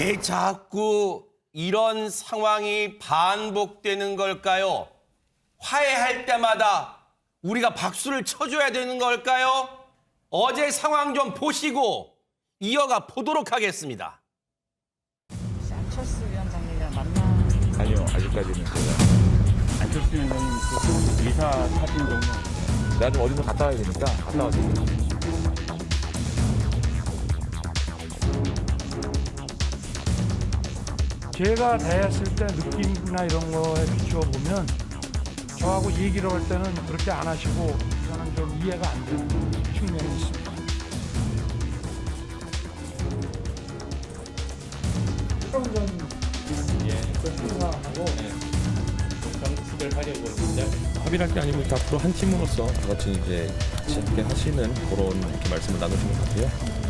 왜 자꾸 이런 상황이 반복되는 걸까요? 화해할 때마다 우리가 박수를 쳐줘야 되는 걸까요? 어제 상황 좀 보시고 이어가 보도록 하겠습니다. 안철수 위원장님이랑 만나. 아니요, 아직까지는 제가. 안철수 위원장님 그 의사 사진 정도. 나 좀 어디서 갔다 와야 되니까 갔다 와서. 제가 대했을 때 느낌이나 이런 거에 비추어 보면 저하고 얘기를 할 때는 그렇게 안 하시고 저는 좀 이해가 안 되는 측면이 있습니다. 정치를 하려고 이제 합의를 할 게 아니고 앞으로 한 팀으로서 다 같이 이제 같이 함께 하시는 그런 이렇게 말씀을 나누시는 것 같아요.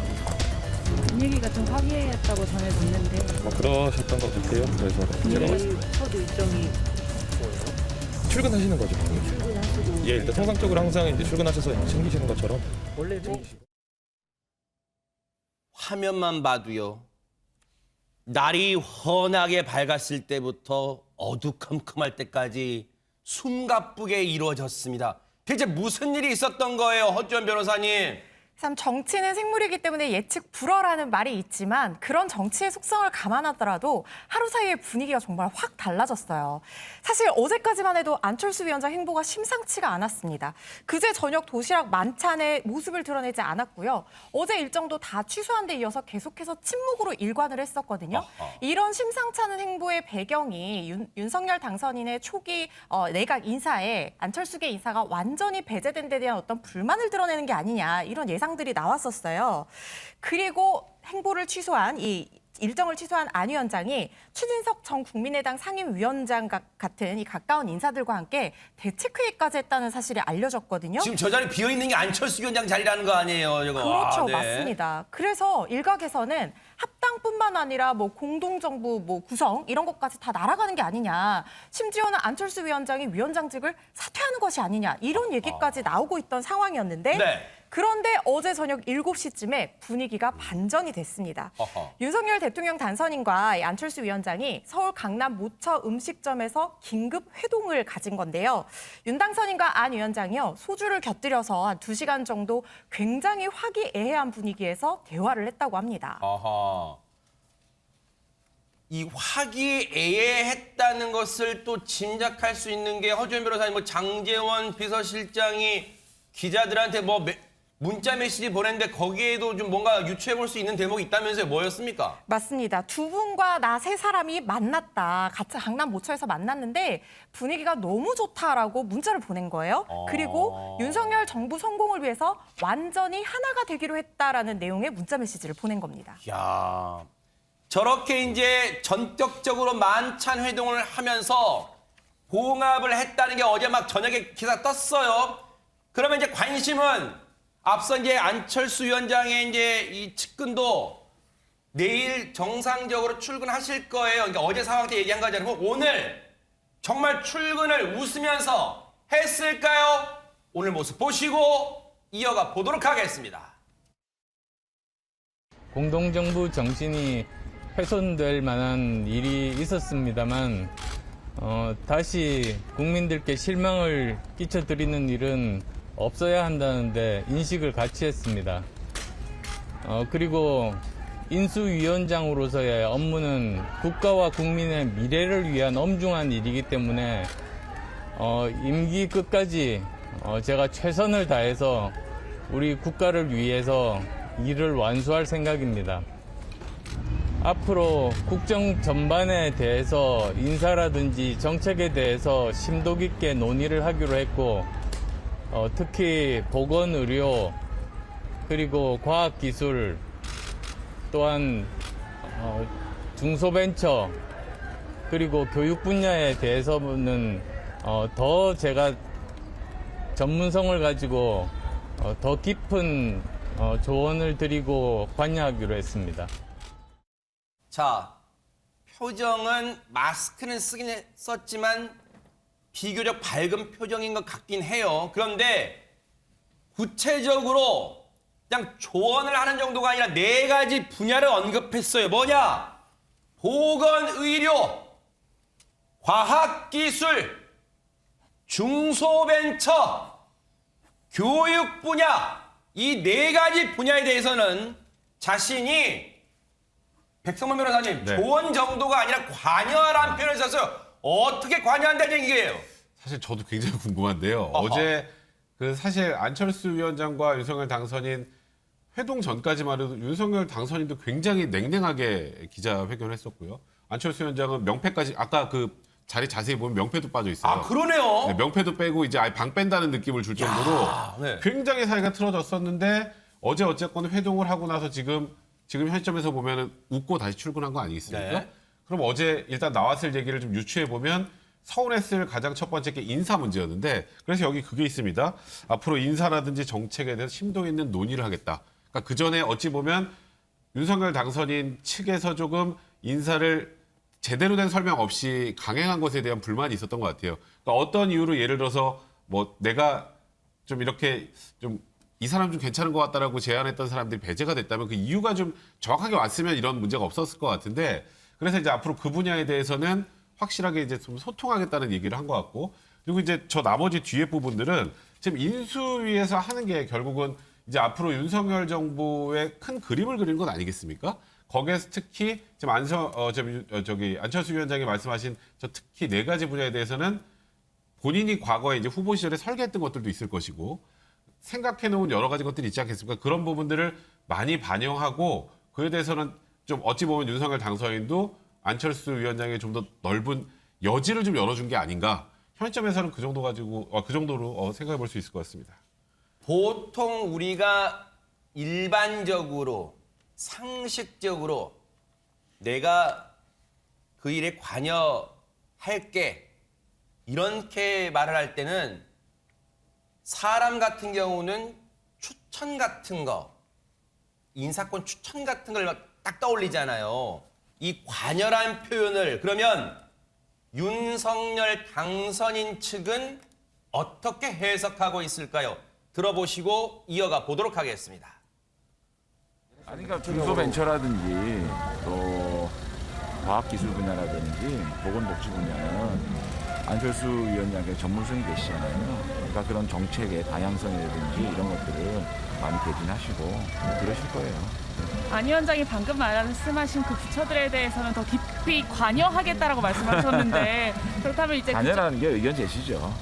분위기가 좀 화기애애했다고 전해졌는데 뭐 그러셨던 것 같아요. 그래서 제가 내일 첫 일정이 출근하시는 거죠. 출근하시고 예, 일단 통상적으로 항상 이제 출근하셔서 챙기시는 것처럼 원래 뭐 화면만 봐도요. 날이 환하게 밝았을 때부터 어두컴컴할 때까지 숨가쁘게 이루어졌습니다. 대체 무슨 일이 있었던 거예요, 허주연 변호사님? 참 정치는 생물이기 때문에 예측 불허라는 말이 있지만 그런 정치의 속성을 감안하더라도 하루 사이에 분위기가 정말 확 달라졌어요. 사실 어제까지만 해도 안철수 위원장 행보가 심상치가 않았습니다. 그제 저녁 도시락 만찬에 모습을 드러내지 않았고요. 어제 일정도 다 취소한 데 이어서 계속해서 침묵으로 일관을 했었거든요. 이런 심상치 않은 행보의 배경이 윤석열 당선인의 초기 내각 인사에 안철수계 인사가 완전히 배제된 데 대한 어떤 불만을 드러내는 게 아니냐 이런 예상들이 나왔었어요. 그리고 행보를 취소한 일정을 취소한 안 위원장이 추진석 전 국민의당 상임위원장 같은 이 가까운 인사들과 함께 대책회의까지 했다는 사실이 알려졌거든요. 지금 저 자리 비어있는 게 안철수 위원장 자리라는 거 아니에요, 이거? 그렇죠, 네. 맞습니다. 그래서 일각에서는 합당뿐만 아니라 뭐 공동정부 뭐 구성 이런 것까지 다 날아가는 게 아니냐. 심지어는 안철수 위원장이 위원장직을 사퇴하는 것이 아니냐. 이런 얘기까지 나오고 있던 상황이었는데 네. 그런데 어제 저녁 7시쯤에 분위기가 반전이 됐습니다. 윤석열 대통령 단선인과 안철수 위원장이 서울 강남 모처 음식점에서 긴급 회동을 가진 건데요. 윤 당선인과 안 위원장이요. 소주를 곁들여서 한 2시간 정도 굉장히 화기애애한 분위기에서 대화를 했다고 합니다. 아하. 이 화기애애했다는 것을 또 짐작할 수 있는 게 허주연 변호사님, 뭐 장제원 비서실장이 기자들한테 뭐 문자 메시지 보냈는데 거기에도 좀 뭔가 유추해 볼 수 있는 대목이 있다면서요. 뭐였습니까? 맞습니다. 두 분과 나 세 사람이 만났다. 같이 강남 모처에서 만났는데 분위기가 너무 좋다라고 문자를 보낸 거예요. 그리고 윤석열 정부 성공을 위해서 완전히 하나가 되기로 했다라는 내용의 문자 메시지를 보낸 겁니다. 야, 저렇게 이제 전격적으로 만찬 회동을 하면서 봉합을 했다는 게 어제 막 저녁에 기사 떴어요. 그러면 이제 관심은 앞서 이제 안철수 위원장의 이제 이 측근도 내일 정상적으로 출근하실 거예요. 그러니까 어제 상황 때 얘기한 거잖아요. 오늘 정말 출근을 웃으면서 했을까요? 오늘 모습 보시고 이어가 보도록 하겠습니다. 공동정부 정신이 훼손될 만한 일이 있었습니다만 다시 국민들께 실망을 끼쳐드리는 일은 없어야 한다는데 인식을 같이 했습니다. 그리고 인수위원장으로서의 업무는 국가와 국민의 미래를 위한 엄중한 일이기 때문에 임기 끝까지 제가 최선을 다해서 우리 국가를 위해서 일을 완수할 생각입니다. 앞으로 국정 전반에 대해서 인사라든지 정책에 대해서 심도 깊게 논의를 하기로 했고 특히 보건의료 그리고 과학기술 또한 중소벤처 그리고 교육 분야에 대해서는 더 제가 전문성을 가지고 더 깊은 조언을 드리고 관여하기로 했습니다. 자, 표정은 마스크는 쓰긴 썼지만 비교적 밝은 표정인 것 같긴 해요. 그런데 구체적으로 그냥 조언을 하는 정도가 아니라 4가지 분야를 언급했어요. 뭐냐? 보건의료, 과학기술, 중소벤처, 교육 분야 이 네 가지 분야에 대해서는 자신이 백성문 변호사님 네. 조언 정도가 아니라 관여라는 표현을 써서 어떻게 관여한다는 얘기예요? 사실 저도 굉장히 궁금한데요. 어허. 어제 그 사실 안철수 위원장과 윤석열 당선인 회동 전까지만 해도 윤석열 당선인도 굉장히 냉랭하게 기자회견을 했었고요. 안철수 위원장은 명패까지 아까 그 자리 자세히 보면 명패도 빠져 있어요. 아 그러네요. 네, 명패도 빼고 이제 아예 방 뺀다는 느낌을 줄 정도로 네. 굉장히 사이가 틀어졌었는데 어제 어쨌건 회동을 하고 나서 지금 현시점에서 보면은 웃고 다시 출근한 거 아니겠습니까? 네. 그럼 어제 일단 나왔을 얘기를 좀 유추해 보면 서운했을 가장 첫 번째 게 인사 문제였는데 그래서 여기 그게 있습니다. 앞으로 인사라든지 정책에 대해서 심도 있는 논의를 하겠다. 그러니까 그 전에 어찌 보면 윤석열 당선인 측에서 조금 인사를 제대로 된 설명 없이 강행한 것에 대한 불만이 있었던 것 같아요. 그러니까 어떤 이유로 예를 들어서 뭐 내가 좀 이렇게 좀 이 사람 좀 괜찮은 것 같다라고 제안했던 사람들이 배제가 됐다면 그 이유가 좀 정확하게 왔으면 이런 문제가 없었을 것 같은데 그래서 이제 앞으로 그 분야에 대해서는 확실하게 이제 좀 소통하겠다는 얘기를 한 것 같고 그리고 이제 저 나머지 뒤에 부분들은 지금 인수위에서 하는 게 결국은 이제 앞으로 윤석열 정부의 큰 그림을 그리는 건 아니겠습니까? 거기에서 특히 지금 안철수 위원장이 말씀하신 저 특히 네 가지 분야에 대해서는 본인이 과거에 이제 후보 시절에 설계했던 것들도 있을 것이고 생각해 놓은 여러 가지 것들이 있지 않겠습니까? 그런 부분들을 많이 반영하고 그에 대해서는 좀 어찌 보면 윤석열 당선인도 안철수 위원장의 좀 더 넓은 여지를 좀 열어준 게 아닌가. 현점에서는 그 정도 가지고 그 정도로 생각해 볼 수 있을 것 같습니다. 보통 우리가 일반적으로 상식적으로 내가 그 일에 관여할게 이렇게 말을 할 때는 사람 같은 경우는 추천 같은 거 인사권 추천 같은 걸 딱 떠올리잖아요. 이 관여란 표현을 그러면 윤석열 당선인 측은 어떻게 해석하고 있을까요? 들어보시고 이어가 보도록 하겠습니다. 아니, 그러니까 중소벤처라든지 또 과학기술 분야라든지 보건복지 분야는 안철수 위원장의 전문성이 계시잖아요. 그러니까 그런 정책의 다양성이라든지 이런 것들을 많이 개진하시고 그러실 거예요. 안 위원장이 방금 말씀하신 그 부처들에 대해서는 더 깊이 관여하겠다라고 말씀하셨는데 그렇다면 이제 관여라는 게 의견 제시죠.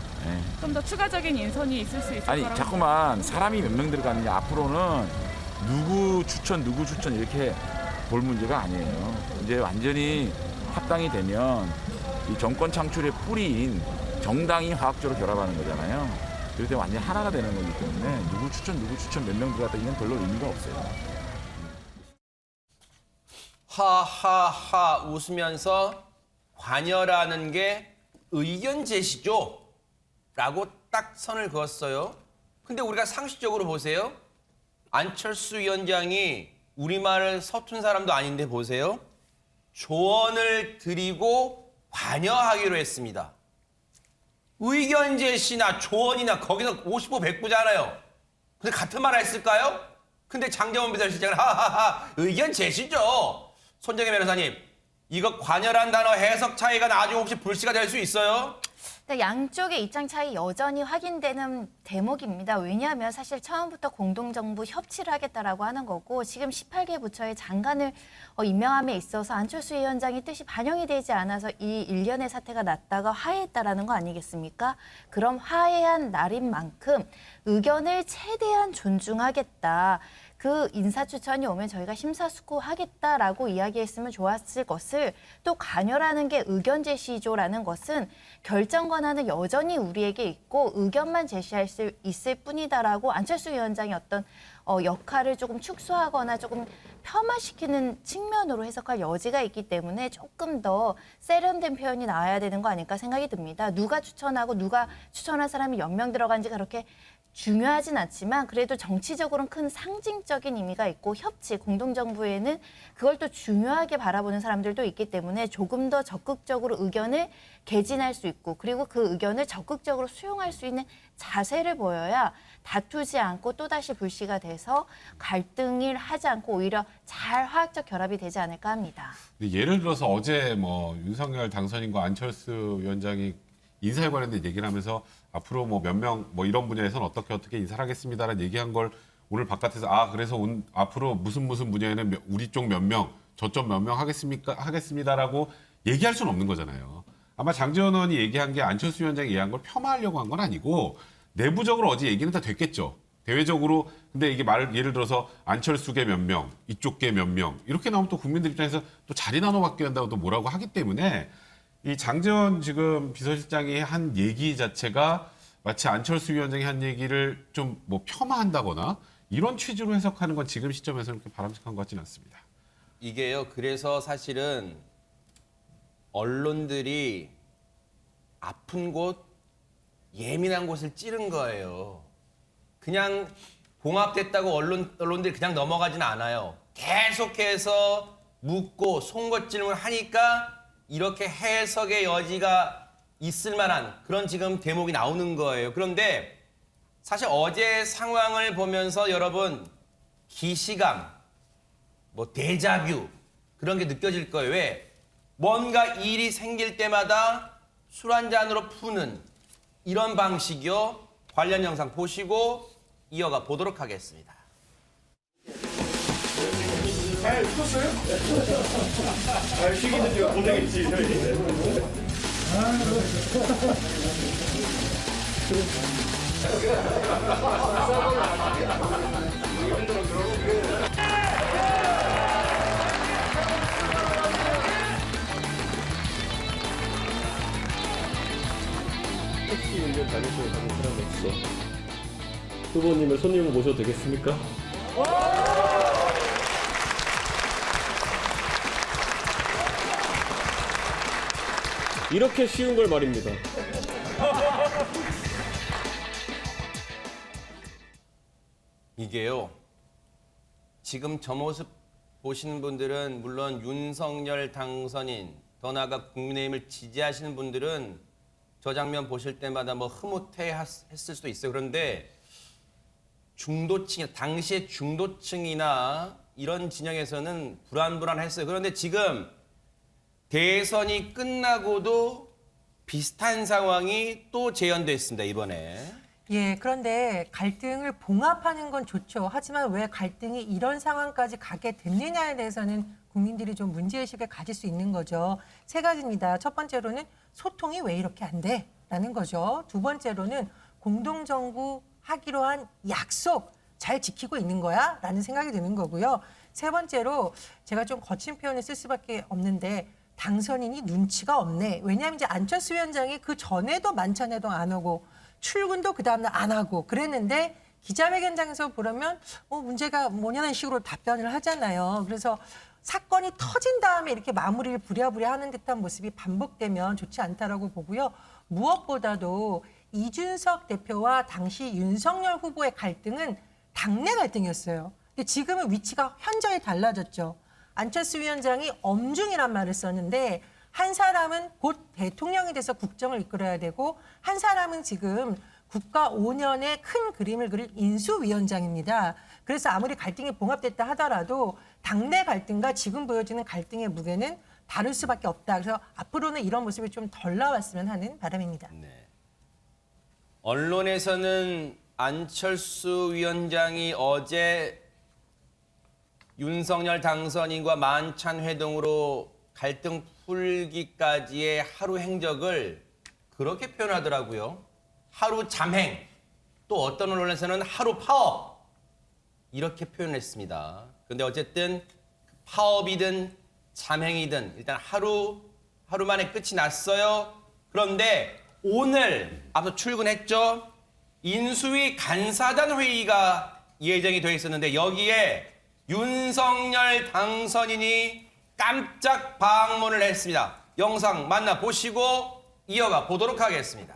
좀 더 추가적인 인선이 있을 수 있을 아니 거라고. 자꾸만 사람이 몇 명 들어가느냐 앞으로는 누구 추천 이렇게 볼 문제가 아니에요. 이제 완전히 합당이 되면 이 정권 창출의 뿌리인 정당이 화학적으로 결합하는 거잖아요. 그럴 때 완전히 하나가 되는 거기 때문에 누구 추천 몇 명 들어갔다 이건 별로 의미가 없어요. 하하하 웃으면서 관여라는 게 의견 제시죠? 라고 딱 선을 그었어요. 근데 우리가 상식적으로 보세요. 안철수 위원장이 우리말을 서툰 사람도 아닌데 보세요. 조언을 드리고 관여하기로 했습니다. 의견 제시나 조언이나 거기서 50보 100보잖아요. 근데 같은 말 했을까요? 근데 장정원 비서실장은 하하하 의견 제시죠. 손정혜 변호사님, 이거 관여란 단어 해석 차이가 나중에 혹시 불씨가 될 수 있어요? 양쪽의 입장 차이 여전히 확인되는 대목입니다. 왜냐하면 사실 처음부터 공동정부 협치를 하겠다라고 하는 거고 지금 18개 부처의 장관을 임명함에 있어서 안철수 위원장의 뜻이 반영이 되지 않아서 이 일련의 사태가 났다가 화해했다라는 거 아니겠습니까? 그럼 화해한 날인 만큼 의견을 최대한 존중하겠다. 그 인사 추천이 오면 저희가 심사숙고하겠다라고 이야기했으면 좋았을 것을 또 관여라는 게 의견 제시조라는 것은 결정 권한은 여전히 우리에게 있고 의견만 제시할 수 있을 뿐이다라고 안철수 위원장의 어떤 역할을 조금 축소하거나 조금 폄하시키는 측면으로 해석할 여지가 있기 때문에 조금 더 세련된 표현이 나와야 되는 거 아닐까 생각이 듭니다. 누가 추천하고 누가 추천한 사람이 몇 명 들어간지가 그렇게 중요하진 않지만 그래도 정치적으로는 큰 상징적인 의미가 있고 협치, 공동정부에는 그걸 또 중요하게 바라보는 사람들도 있기 때문에 조금 더 적극적으로 의견을 개진할 수 있고 그리고 그 의견을 적극적으로 수용할 수 있는 자세를 보여야 다투지 않고 또다시 불씨가 돼서 갈등을 하지 않고 오히려 잘 화학적 결합이 되지 않을까 합니다. 근데 예를 들어서 어제 뭐 윤석열 당선인과 안철수 위원장이 인사에 관련된 얘기를 하면서 앞으로 뭐 몇 명 뭐 이런 분야에서는 어떻게 인사를 하겠습니다라는 얘기한 걸 오늘 바깥에서 그래서 앞으로 무슨 분야에는 우리 쪽 몇 명, 저쪽 몇 명 하겠습니다라고 얘기할 수는 없는 거잖아요. 아마 장제원 의원이 얘기한 게 안철수 위원장이 얘기한 걸 폄하하려고 한 건 아니고 내부적으로 어제 얘기는 다 됐겠죠. 대외적으로 근데 이게 예를 들어서 안철수계 몇 명, 이쪽계 몇 명 이렇게 나오면 또 국민들 입장에서 또 자리 나눠 갖게 한다고 또 뭐라고 하기 때문에 이 장제원 지금 비서실장이 한 얘기 자체가 마치 안철수 위원장이 한 얘기를 좀 뭐 폄하한다거나 이런 취지로 해석하는 건 지금 시점에서는 그렇게 바람직한 것 같지는 않습니다. 이게요. 그래서 사실은 언론들이 아픈 곳, 예민한 곳을 찌른 거예요. 그냥 봉합됐다고 언론들이 그냥 넘어가지는 않아요. 계속해서 묻고 송곳질문을 하니까 이렇게 해석의 여지가 있을 만한 그런 지금 대목이 나오는 거예요. 그런데 사실 어제 상황을 보면서 여러분 기시감, 뭐 데자뷰 그런 게 느껴질 거예요. 왜? 뭔가 일이 생길 때마다 술 한 잔으로 푸는 이런 방식이요. 관련 영상 보시고 이어가 보도록 하겠습니다. 택시 운전 다니시는 사람 없어. 후보님을 손님으로 모셔도 되겠습니까? 이렇게 쉬운 걸 말입니다. 이게요. 지금 저 모습 보시는 분들은 물론 윤석열 당선인 더 나아가 국민의힘을 지지하시는 분들은 저 장면 보실 때마다 뭐 흐뭇해했을 수도 있어요. 그런데 당시의 중도층이나 이런 진영에서는 불안했어요. 그런데 지금 대선이 끝나고도 비슷한 상황이 또 재현됐습니다. 이번에. 예, 그런데 갈등을 봉합하는 건 좋죠. 하지만 왜 갈등이 이런 상황까지 가게 됐느냐에 대해서는 국민들이 좀 문제의식을 가질 수 있는 거죠. 세 가지입니다. 첫 번째로는 소통이 왜 이렇게 안 돼? 라는 거죠. 두 번째로는 공동정부 하기로 한 약속 잘 지키고 있는 거야? 라는 생각이 드는 거고요. 세 번째로 제가 좀 거친 표현을 쓸 수밖에 없는데 당선인이 눈치가 없네. 왜냐하면 이제 안철수 위원장이 그 전에도 만찬회동 안 오고 출근도 그 다음날 안 하고 그랬는데 기자회견장에서 보려면 문제가 뭐냐는 식으로 답변을 하잖아요. 그래서 사건이 터진 다음에 이렇게 마무리를 부랴부랴 하는 듯한 모습이 반복되면 좋지 않다라고 보고요. 무엇보다도 이준석 대표와 당시 윤석열 후보의 갈등은 당내 갈등이었어요. 근데 지금은 위치가 현저히 달라졌죠. 안철수 위원장이 엄중이란 말을 썼는데 한 사람은 곧 대통령이 돼서 국정을 이끌어야 되고 한 사람은 지금 국가 5년의 큰 그림을 그릴 인수위원장입니다. 그래서 아무리 갈등이 봉합됐다 하더라도 당내 갈등과 지금 보여지는 갈등의 무게는 다를 수밖에 없다. 그래서 앞으로는 이런 모습이 좀 덜 나왔으면 하는 바람입니다. 네. 언론에서는 안철수 위원장이 어제 윤석열 당선인과 만찬 회동으로 갈등 풀기까지의 하루 행적을 그렇게 표현하더라고요. 하루 잠행, 또 어떤 언론에서는 하루 파업 이렇게 표현했습니다. 그런데 어쨌든 파업이든 잠행이든 일단 하루 만에 끝이 났어요. 그런데 오늘 앞서 출근했죠. 인수위 간사단 회의가 예정이 되어 있었는데 여기에 윤석열 당선인이 깜짝 방문을 했습니다. 영상 만나보시고 이어가 보도록 하겠습니다.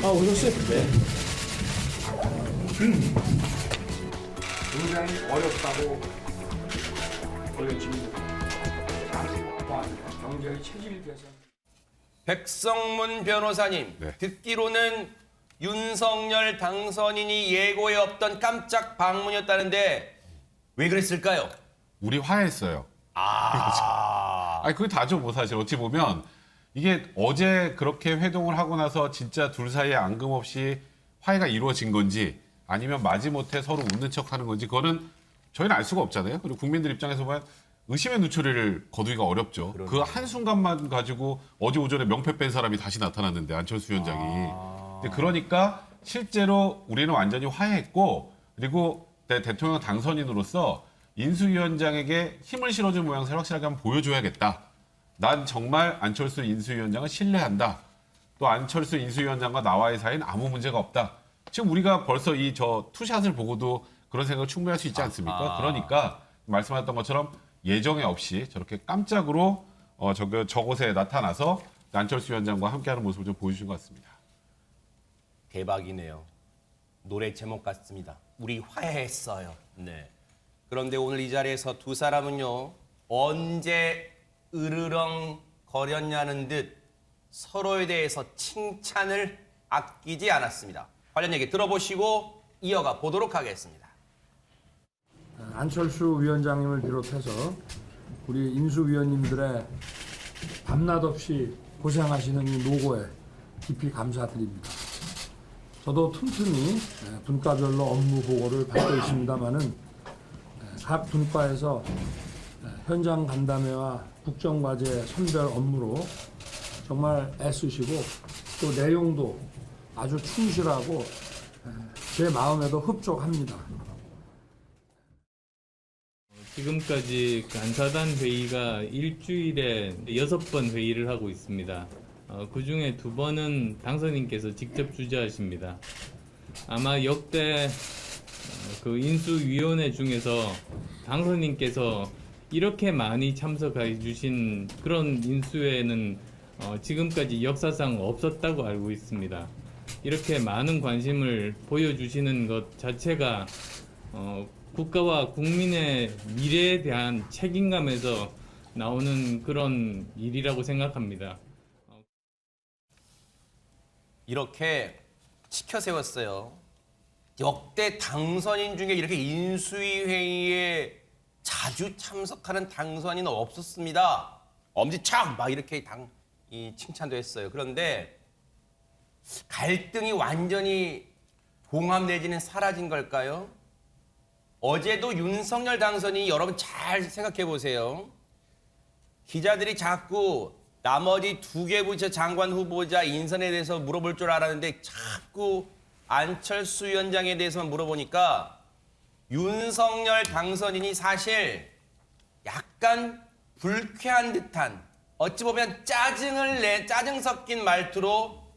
아, 오셨어요? 네. 굉장히 어렵다고 보여집니다. 경제의 체질 개선. 백성문 변호사님, 네. 듣기로는 윤석열 당선인이 예고에 없던 깜짝 방문이었다는데 왜 그랬을까요? 우리 화해했어요. 아니 그게 다죠 뭐 사실 어찌 보면 이게 어제 그렇게 회동을 하고 나서 진짜 둘 사이에 앙금없이 화해가 이루어진 건지 아니면 마지못해 서로 웃는 척하는 건지 그거는 저희는 알 수가 없잖아요. 그리고 국민들 입장에서 보면 의심의 눈초리를 거두기가 어렵죠. 그 한순간만 가지고 어제 오전에 명패 뺀 사람이 다시 나타났는데 안철수 위원장이. 근데 그러니까 실제로 우리는 완전히 화해했고 그리고 대통령 당선인으로서 인수위원장에게 힘을 실어준 모양새를 확실하게 한번 보여줘야겠다. 난 정말 안철수 인수위원장을 신뢰한다. 또 안철수 인수위원장과 나와의 사이는 아무 문제가 없다. 지금 우리가 벌써 이 투샷을 보고도 그런 생각을 충분히 할 수 있지 않습니까? 그러니까 말씀하셨던 것처럼 예정에 없이 저렇게 깜짝으로 저곳에 나타나서 안철수 위원장과 함께하는 모습을 좀 보여주신 것 같습니다. 대박이네요. 노래 제목 같습니다. 우리 화해했어요. 네. 그런데 오늘 이 자리에서 두 사람은요. 언제 으르렁 거렸냐는 듯 서로에 대해서 칭찬을 아끼지 않았습니다. 관련 얘기 들어보시고 이어가 보도록 하겠습니다. 안철수 위원장님을 비롯해서 우리 인수위원님들의 밤낮 없이 고생하시는 이 노고에 깊이 감사드립니다. 저도 틈틈이 분과별로 업무 보고를 받고 있습니다마는 각 분과에서 현장 간담회와 국정과제 선별 업무로 정말 애쓰시고 또 내용도 아주 충실하고 제 마음에도 흡족합니다. 지금까지 간사단 회의가 일주일에 6번 회의를 하고 있습니다. 그중에 2번은 당선인께서 직접 주재하십니다. 아마 역대 그 인수위원회 중에서 당선인께서 이렇게 많이 참석해 주신 그런 인수회는 지금까지 역사상 없었다고 알고 있습니다. 이렇게 많은 관심을 보여주시는 것 자체가 국가와 국민의 미래에 대한 책임감에서 나오는 그런 일이라고 생각합니다. 이렇게 치켜 세웠어요. 역대 당선인 중에 이렇게 인수위 회의에 자주 참석하는 당선인은 없었습니다. 엄지척 막 이렇게 칭찬도 했어요. 그런데 갈등이 완전히 봉합 내지는 사라진 걸까요? 어제도 윤석열 당선인이 여러분 잘 생각해 보세요. 기자들이 자꾸 나머지 2개 부처 장관 후보자 인선에 대해서 물어볼 줄 알았는데 자꾸 안철수 위원장에 대해서만 물어보니까 윤석열 당선인이 사실 약간 불쾌한 듯한 어찌 보면 짜증 섞인 말투로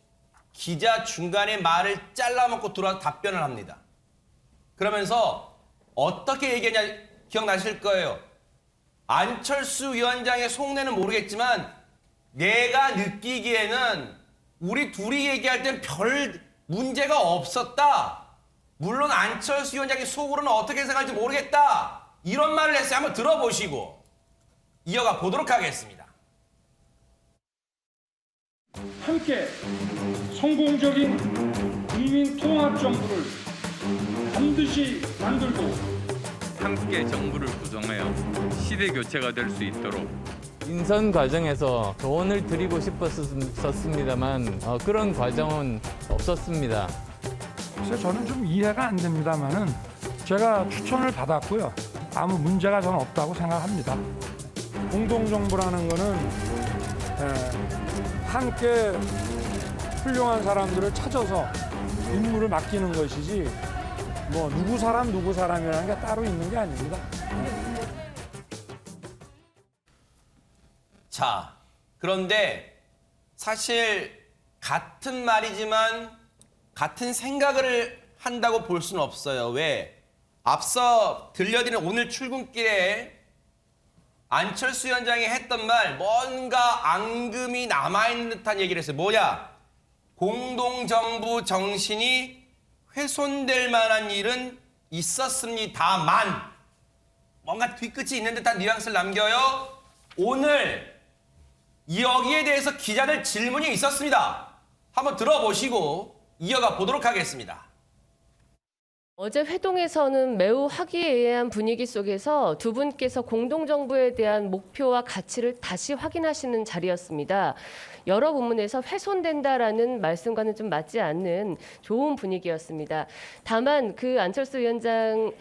기자 중간에 말을 잘라먹고 들어와서 답변을 합니다. 그러면서 어떻게 얘기했냐 기억나실 거예요. 안철수 위원장의 속내는 모르겠지만 내가 느끼기에는 우리 둘이 얘기할 땐 별 문제가 없었다. 물론 안철수 위원장이 속으로는 어떻게 생각할지 모르겠다. 이런 말을 했어요. 한번 들어보시고 이어가 보도록 하겠습니다. 함께 성공적인 국민 통합 정부를 반드시 만들고 함께 정부를 구성하여 시대 교체가 될 수 있도록 인선 과정에서 조언을 드리고 싶었습니다만 그런 과정은 없었습니다. 그래서 저는 좀 이해가 안 됩니다만은 제가 추천을 받았고요. 아무 문제가 저는 없다고 생각합니다. 공동정부라는 거는 함께 훌륭한 사람들을 찾아서 임무를 맡기는 것이지 뭐 누구 사람이라는 게 따로 있는 게 아닙니다. 자, 그런데 사실 같은 말이지만 같은 생각을 한다고 볼 수는 없어요. 왜? 앞서 들려드린 오늘 출근길에 안철수 위원장이 했던 말 뭔가 앙금이 남아있는 듯한 얘기를 했어요. 뭐냐? 공동정부 정신이 훼손될 만한 일은 있었습니다만 뭔가 뒤끝이 있는 듯한 뉘앙스를 남겨요. 오늘 여기에 대해서 기자들 질문이 있었습니다. 한번 들어보시고 이어가 보도록 하겠습니다. 어제 회동에서는 매우 화기애애한 분위기 속에서 두 분께서 공동정부에 대한 목표와 가치를 다시 확인하시는 자리였습니다. 여러 부문에서 훼손된다라는 말씀과는 좀 맞지 않는 좋은 분위기였습니다. 다만 그 안철수 위원장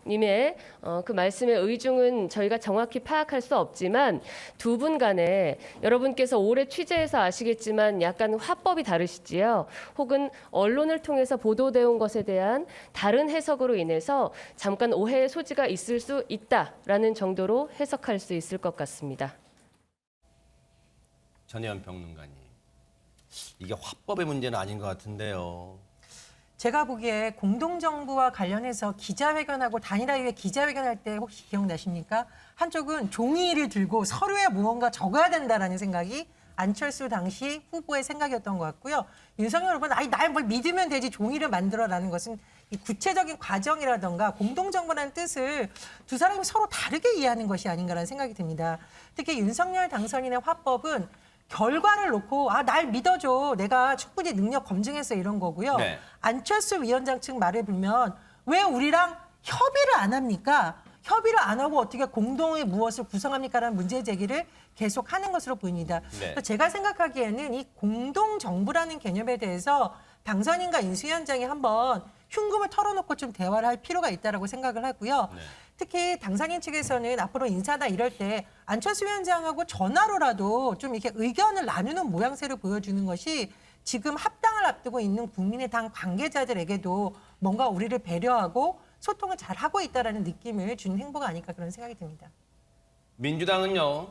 님의 그 말씀의 의중은 저희가 정확히 파악할 수 없지만 두 분 간에 여러분께서 오래 취재해서 아시겠지만 약간 화법이 다르시지요. 혹은 언론을 통해서 보도되어 온 것에 대한 다른 해석으로 인해서 잠깐 오해의 소지가 있을 수 있다라는 정도로 해석할 수 있을 것 같습니다. 전혜연 평론가님, 이게 화법의 문제는 아닌 것 같은데요. 제가 보기에 공동정부와 관련해서 기자회견하고 단일화 이후에 기자회견할 때 혹시 기억나십니까? 한쪽은 종이를 들고 서류에 무언가 적어야 된다라는 생각이 안철수 당시 후보의 생각이었던 것 같고요. 윤석열 후보는 아니 날 뭘 믿으면 되지 종이를 만들어라는 것은 이 구체적인 과정이라던가 공동정부라는 뜻을 두 사람이 서로 다르게 이해하는 것이 아닌가라는 생각이 듭니다. 특히 윤석열 당선인의 화법은 결과를 놓고 날 믿어줘. 내가 충분히 능력 검증했어 이런 거고요. 네. 안철수 위원장 측 말을 보면 왜 우리랑 협의를 안 합니까? 협의를 안 하고 어떻게 공동의 무엇을 구성합니까라는 문제 제기를 계속하는 것으로 보입니다. 네. 제가 생각하기에는 이 공동정부라는 개념에 대해서 당선인과 인수위원장이 한번 흉금을 털어놓고 좀 대화를 할 필요가 있다고 생각을 하고요. 네. 특히 당선인 측에서는 앞으로 인사나 이럴 때 안철수 위원장하고 전화로라도 좀 이렇게 의견을 나누는 모양새를 보여주는 것이 지금 합당을 앞두고 있는 국민의당 관계자들에게도 뭔가 우리를 배려하고 소통을 잘 하고 있다라는 느낌을 주는 행보가 아닐까 그런 생각이 듭니다. 민주당은요,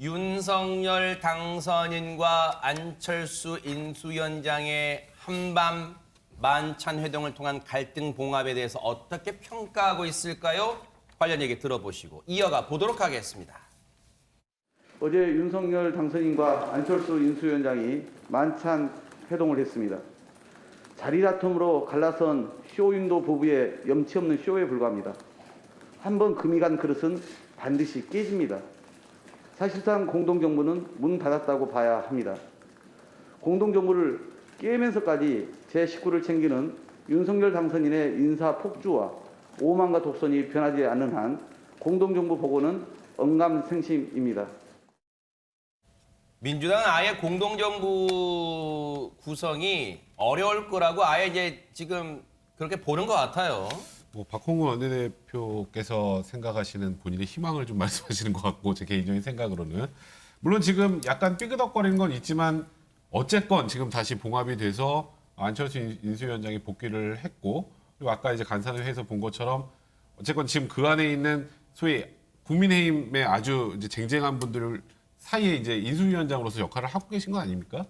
윤석열 당선인과 안철수 인수위원장의 한밤 만찬 회동을 통한 갈등 봉합에 대해서 어떻게 평가하고 있을까요? 관련 얘기 들어보시고 이어가 보도록 하겠습니다. 어제 윤석열 당선인과 안철수 인수위원장이 만찬 회동을 했습니다. 자리 다툼으로 갈라선 쇼윈도 부부의 염치 없는 쇼에 불과합니다. 한번 금이 간 그릇은 반드시 깨집니다. 사실상 공동정부는 문 닫았다고 봐야 합니다. 공동정부를 깨면서까지 제 식구를 챙기는 윤석열 당선인의 인사 폭주와 오만과 독선이 변하지 않는 한 공동정부 보고는 언감생심입니다. 민주당은 아예 공동정부 구성이 어려울 거라고 아예 이제 지금 그렇게 보는 것 같아요. 박홍근 원내대표께서 생각하시는 본인의 희망을 좀 말씀하시는 것 같고 제 개인적인 생각으로는 물론 지금 약간 삐그덕거리는 건 있지만 어쨌건 지금 다시 봉합이 돼서 안철수 인수위원장이 복귀를 했고 그리고 아까 이제 간사회에서 본 것처럼 어쨌건 지금 그 안에 있는 소위 국민의힘의 아주 이제 쟁쟁한 분들 사이에 이제 인수위원장으로서 역할을 하고 계신 거 아닙니까?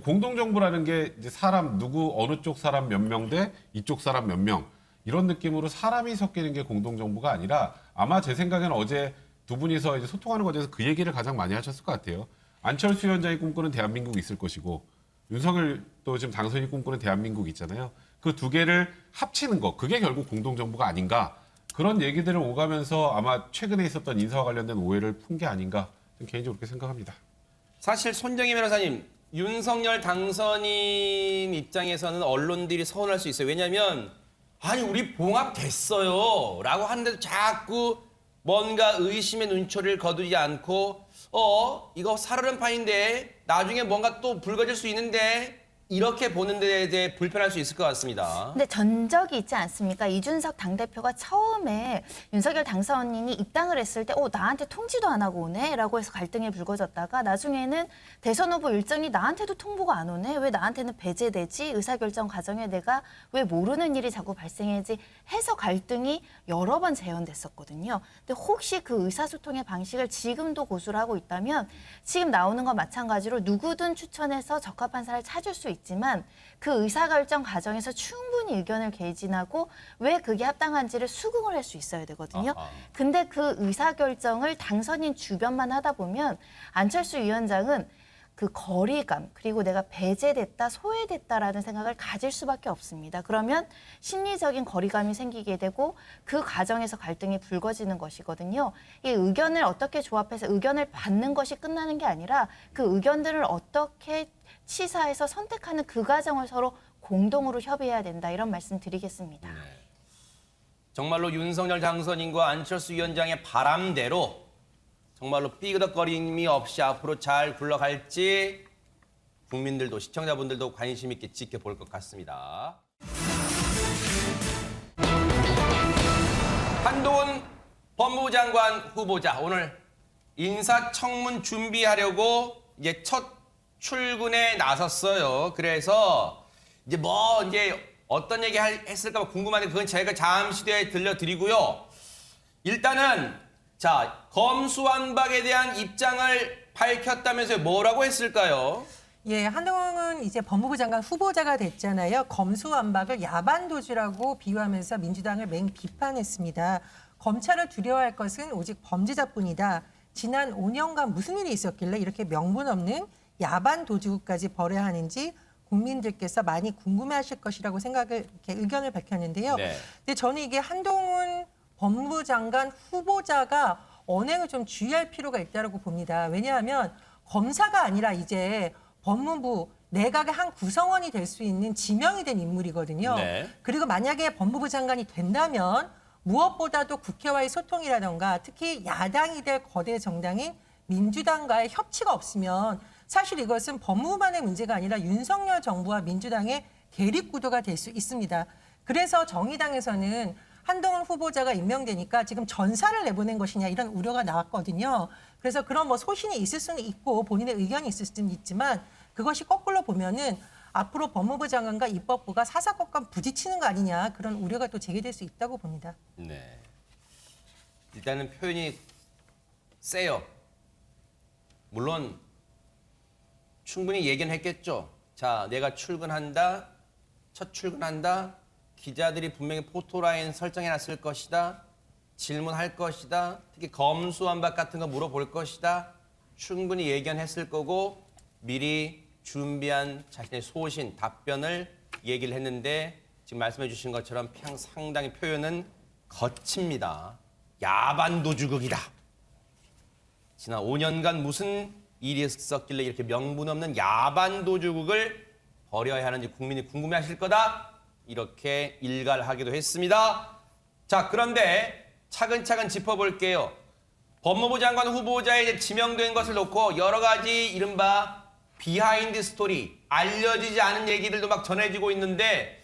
공동정부라는 게 이제 사람 누구 어느 쪽 사람 몇 명 대 이쪽 사람 몇 명 이런 느낌으로 사람이 섞이는 게 공동정부가 아니라 아마 제 생각에는 어제 두 분이서 이제 소통하는 과정에서 그 얘기를 가장 많이 하셨을 것 같아요. 안철수 위원장이 꿈꾸는 대한민국이 있을 것이고 윤석열 또 지금 당선인이 꿈꾸는 대한민국이 있잖아요. 그 두 개를 합치는 거 그게 결국 공동정부가 아닌가 그런 얘기들을 오가면서 아마 최근에 있었던 인사와 관련된 오해를 푼 게 아닌가 개인적으로 그렇게 생각합니다. 사실 손정희 변호사님, 윤석열 당선인 입장에서는 언론들이 서운할 수 있어요. 왜냐하면 아니 우리 봉합됐어요 라고 하는데도 자꾸 뭔가 의심의 눈초리를 거두지 않고 이거 살얼음판인데 나중에 뭔가 또 불거질 수 있는데 이렇게 보는 데에 대해 불편할 수 있을 것 같습니다. 근데 전적이 있지 않습니까? 이준석 당대표가 처음에 윤석열 당선인이 입당을 했을 때 나한테 통지도 안 하고 오네? 라고 해서 갈등이 불거졌다가 나중에는 대선 후보 일정이 나한테도 통보가 안 오네? 왜 나한테는 배제되지? 의사결정 과정에 내가 왜 모르는 일이 자꾸 발생하지? 해서 갈등이 여러 번 재현됐었거든요. 근데 혹시 그 의사소통의 방식을 지금도 고수를 하고 있다면 지금 나오는 건 마찬가지로 누구든 추천해서 적합한 사람을 찾을 수 있다. 있지만 그 의사결정 과정에서 충분히 의견을 개진하고 왜 그게 합당한지를 수긍을 할 수 있어야 되거든요. 근데 그 의사결정을 당선인 주변만 하다 보면 안철수 위원장은 그 거리감 그리고 내가 배제됐다, 소외됐다라는 생각을 가질 수밖에 없습니다. 그러면 심리적인 거리감이 생기게 되고 그 과정에서 갈등이 불거지는 것이거든요. 이 의견을 어떻게 조합해서 의견을 받는 것이 끝나는 게 아니라 그 의견들을 어떻게 시사해서 선택하는 그 과정을 서로 공동으로 협의해야 된다. 이런 말씀 드리겠습니다. 정말로 윤석열 당선인과 안철수 위원장의 바람대로 정말로 삐그덕거림이 없이 앞으로 잘 굴러갈지 국민들도 시청자분들도 관심 있게 지켜볼 것 같습니다. 한동훈 법무부 장관 후보자 오늘 인사청문 준비하려고 이제 첫 출근에 나섰어요. 그래서 이제 어떤 얘기 했을까 궁금한데 그건 제가 잠시 뒤에 들려드리고요. 일단은 자, 검수완박에 대한 입장을 밝혔다면서요. 뭐라고 했을까요? 예, 한동훈은 이제 법무부 장관 후보자가 됐잖아요. 검수완박을 야반도주라고 비유하면서 민주당을 맹비판했습니다. 검찰을 두려워할 것은 오직 범죄자뿐이다. 지난 5년간 무슨 일이 있었길래 이렇게 명분 없는 야반도주까지 벌여야 하는지 국민들께서 많이 궁금해하실 것이라고 이렇게 의견을 밝혔는데요. 네. 근데 저는 이게 한동훈 법무부 장관 후보자가 언행을 좀 주의할 필요가 있다고 봅니다. 왜냐하면 검사가 아니라 이제 법무부 내각의 한 구성원이 될 수 있는 지명이 된 인물이거든요. 네. 그리고 만약에 법무부 장관이 된다면 무엇보다도 국회와의 소통이라던가 특히 야당이 될 거대 정당인 민주당과의 협치가 없으면 사실 이것은 법무부만의 문제가 아니라 윤석열 정부와 민주당의 대립 구도가 될 수 있습니다. 그래서 정의당에서는 한동훈 후보자가 임명되니까 지금 전사를 내보낸 것이냐 이런 우려가 나왔거든요. 그래서 그런 소신이 있을 수는 있고 본인의 의견이 있을 수는 있지만 그것이 거꾸로 보면은 앞으로 법무부 장관과 입법부가 사사건건 부딪히는 거 아니냐 그런 우려가 또 제기될 수 있다고 봅니다. 네. 일단은 표현이 세요. 물론 충분히 얘기는 했겠죠. 자, 내가 출근한다. 첫 출근한다. 기자들이 분명히 포토라인 설정해놨을 것이다. 질문할 것이다. 특히 검수완박 같은 거 물어볼 것이다. 충분히 예견했을 거고 미리 준비한 자신의 소신, 답변을 얘기를 했는데 지금 말씀해 주신 것처럼 상당히 표현은 거칩니다. 야반도주극이다. 지난 5년간 무슨 일이 있었길래 이렇게 명분 없는 야반도주극을 벌여야 하는지 국민이 궁금해하실 거다. 이렇게 일갈하기도 했습니다. 자, 그런데 차근차근 짚어볼게요. 법무부 장관 후보자에 이제 지명된 것을 놓고 여러 가지 이른바 비하인드 스토리, 알려지지 않은 얘기들도 막 전해지고 있는데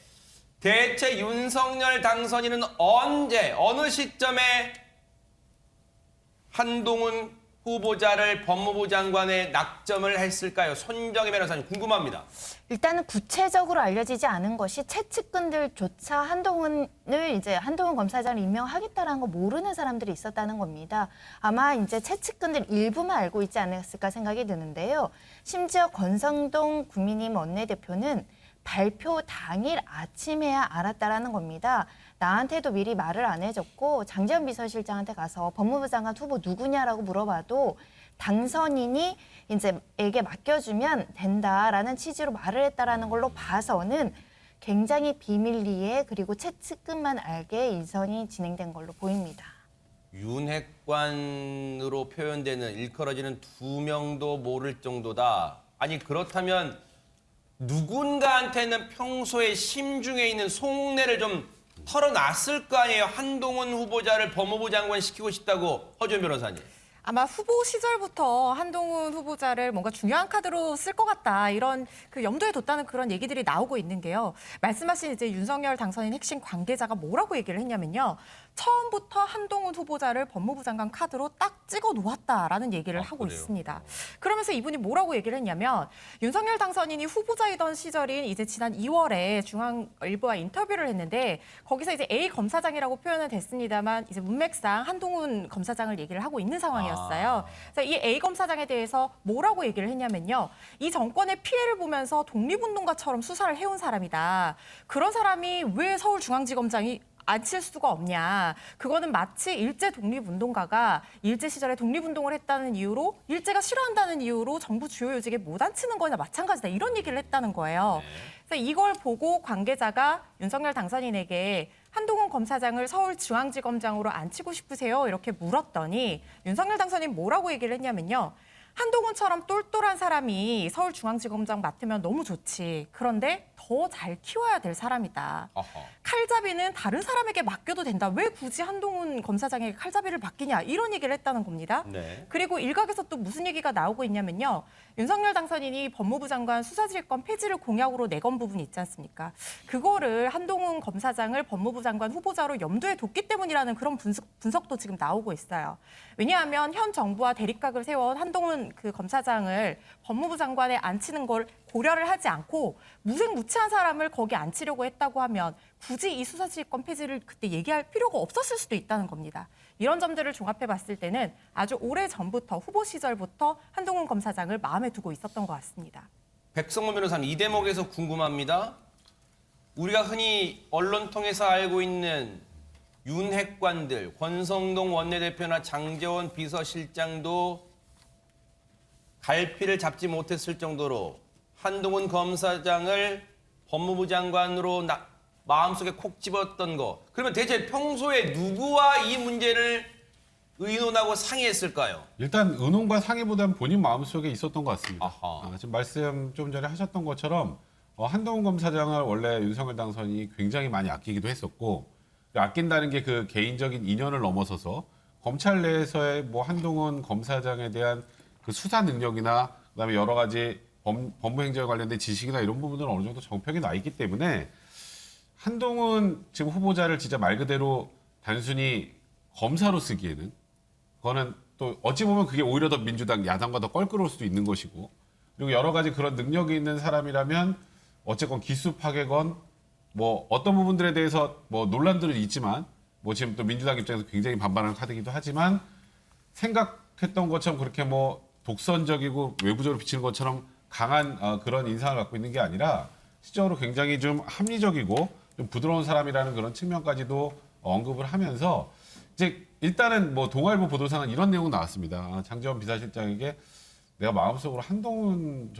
대체 윤석열 당선인은 언제, 어느 시점에 한동훈 후보자를 법무부 장관에 낙점을 했을까요? 손정혜 변호사님 궁금합니다. 일단은 구체적으로 알려지지 않은 것이 최측근들조차 한동훈 검사장을 임명하겠다라는 거 모르는 사람들이 있었다는 겁니다. 아마 이제 최측근들 일부만 알고 있지 않았을까 생각이 드는데요. 심지어 권성동 국민의힘 원내대표는 발표 당일 아침에야 알았다라는 겁니다. 나한테도 미리 말을 안 해줬고 장재현 비서실장한테 가서 법무부 장관 후보 누구냐라고 물어봐도 당선인이 이제 에게 맡겨주면 된다라는 취지로 말을 했다라는 걸로 봐서는 굉장히 비밀리에 그리고 최측근만 알게 인선이 진행된 걸로 보입니다. 윤핵관으로 표현되는 일컬어지는 2명도 모를 정도다. 아니 그렇다면 누군가한테는 평소에 심중에 있는 속내를 좀 털어놨을 거 아니에요. 한동훈 후보자를 법무부 장관 시키고 싶다고 허준 변호사님. 아마 후보 시절부터 한동훈 후보자를 뭔가 중요한 카드로 쓸 것 같다 이런 염두에 뒀다는 그런 얘기들이 나오고 있는 게요. 말씀하신 이제 윤석열 당선인 핵심 관계자가 뭐라고 얘기를 했냐면요. 처음부터 한동훈 후보자를 법무부 장관 카드로 딱 찍어 놓았다라는 얘기를 하고 그래요? 있습니다. 그러면서 이분이 뭐라고 얘기를 했냐면 윤석열 당선인이 후보자이던 시절인 이제 지난 2월에 중앙일보와 인터뷰를 했는데 거기서 이제 A 검사장이라고 표현은 됐습니다만 이제 문맥상 한동훈 검사장을 얘기를 하고 있는 상황이었어요. 그래서 이 A 검사장에 대해서 뭐라고 얘기를 했냐면요. 이 정권의 피해를 보면서 독립운동가처럼 수사를 해온 사람이다. 그런 사람이 왜 서울중앙지검장이 앉힐 수가 없냐. 그거는 마치 일제 독립운동가가 일제 시절에 독립운동을 했다는 이유로 일제가 싫어한다는 이유로 정부 주요 요직에 못 앉히는 거나 마찬가지다. 이런 얘기를 했다는 거예요. 그래서 이걸 보고 관계자가 윤석열 당선인에게 한동훈 검사장을 서울중앙지검장으로 앉히고 싶으세요? 이렇게 물었더니 윤석열 당선인 뭐라고 얘기를 했냐면요. 한동훈처럼 똘똘한 사람이 서울중앙지검장 맡으면 너무 좋지. 그런데 더 잘 키워야 될 사람이다. 칼잡이는 다른 사람에게 맡겨도 된다. 왜 굳이 한동훈 검사장에게 칼잡이를 맡기냐. 이런 얘기를 했다는 겁니다. 네. 그리고 일각에서 또 무슨 얘기가 나오고 있냐면요. 윤석열 당선인이 법무부 장관 수사지휘권 폐지를 공약으로 내건 부분이 있지 않습니까? 그거를 한동훈 검사장을 법무부 장관 후보자로 염두에 뒀기 때문이라는 그런 분석도 지금 나오고 있어요. 왜냐하면 현 정부와 대립각을 세운 한동훈 그 검사장을 법무부 장관에 앉히는 걸 고려를 하지 않고 무색무취한 사람을 거기 앉히려고 했다고 하면 굳이 이 수사지휘권 폐지를 그때 얘기할 필요가 없었을 수도 있다는 겁니다. 이런 점들을 종합해 봤을 때는 아주 오래전부터 후보 시절부터 한동훈 검사장을 마음에 두고 있었던 것 같습니다. 백성문 변호사님, 이 대목에서 궁금합니다. 우리가 흔히 언론 통해서 알고 있는 윤핵관들, 권성동 원내대표나 장제원 비서실장도 갈피를 잡지 못했을 정도로 한동훈 검사장을 법무부 장관으로 마음속에 콕 집었던 거. 그러면 대체 평소에 누구와 이 문제를 의논하고 상의했을까요? 일단 의논과 상의보다는 본인 마음속에 있었던 것 같습니다. 지금 말씀 좀 전에 하셨던 것처럼 한동훈 검사장을 원래 윤석열 당선인이 굉장히 많이 아끼기도 했었고, 아낀다는 게 그 개인적인 인연을 넘어서서 검찰 내에서의 뭐 한동훈 검사장에 대한 그 수사 능력이나 그다음에 여러 가지 법무행정에 관련된 지식이나 이런 부분들은 어느 정도 정평이 나 있기 때문에 한동훈 지금 후보자를 진짜 말 그대로 단순히 검사로 쓰기에는 그거는 또 어찌 보면 그게 오히려 더 민주당 야당과 더 껄끄러울 수도 있는 것이고, 그리고 여러 가지 그런 능력이 있는 사람이라면 어쨌건 기수 파괴건 뭐 어떤 부분들에 대해서 뭐 논란들은 있지만 뭐 지금 또 민주당 입장에서 굉장히 반발하는 카드이기도 하지만 생각했던 것처럼 그렇게 뭐 독선적이고 외부적으로 비치는 것처럼 강한 그런 인상을 갖고 있는 게 아니라 실적으로 굉장히 좀 합리적이고 좀 부드러운 사람이라는 그런 측면까지도 언급을 하면서 이제 일단은 뭐 동아일보 보도상은 이런 내용 나왔습니다. 장제원 비서실장에게 내가 마음속으로 한동훈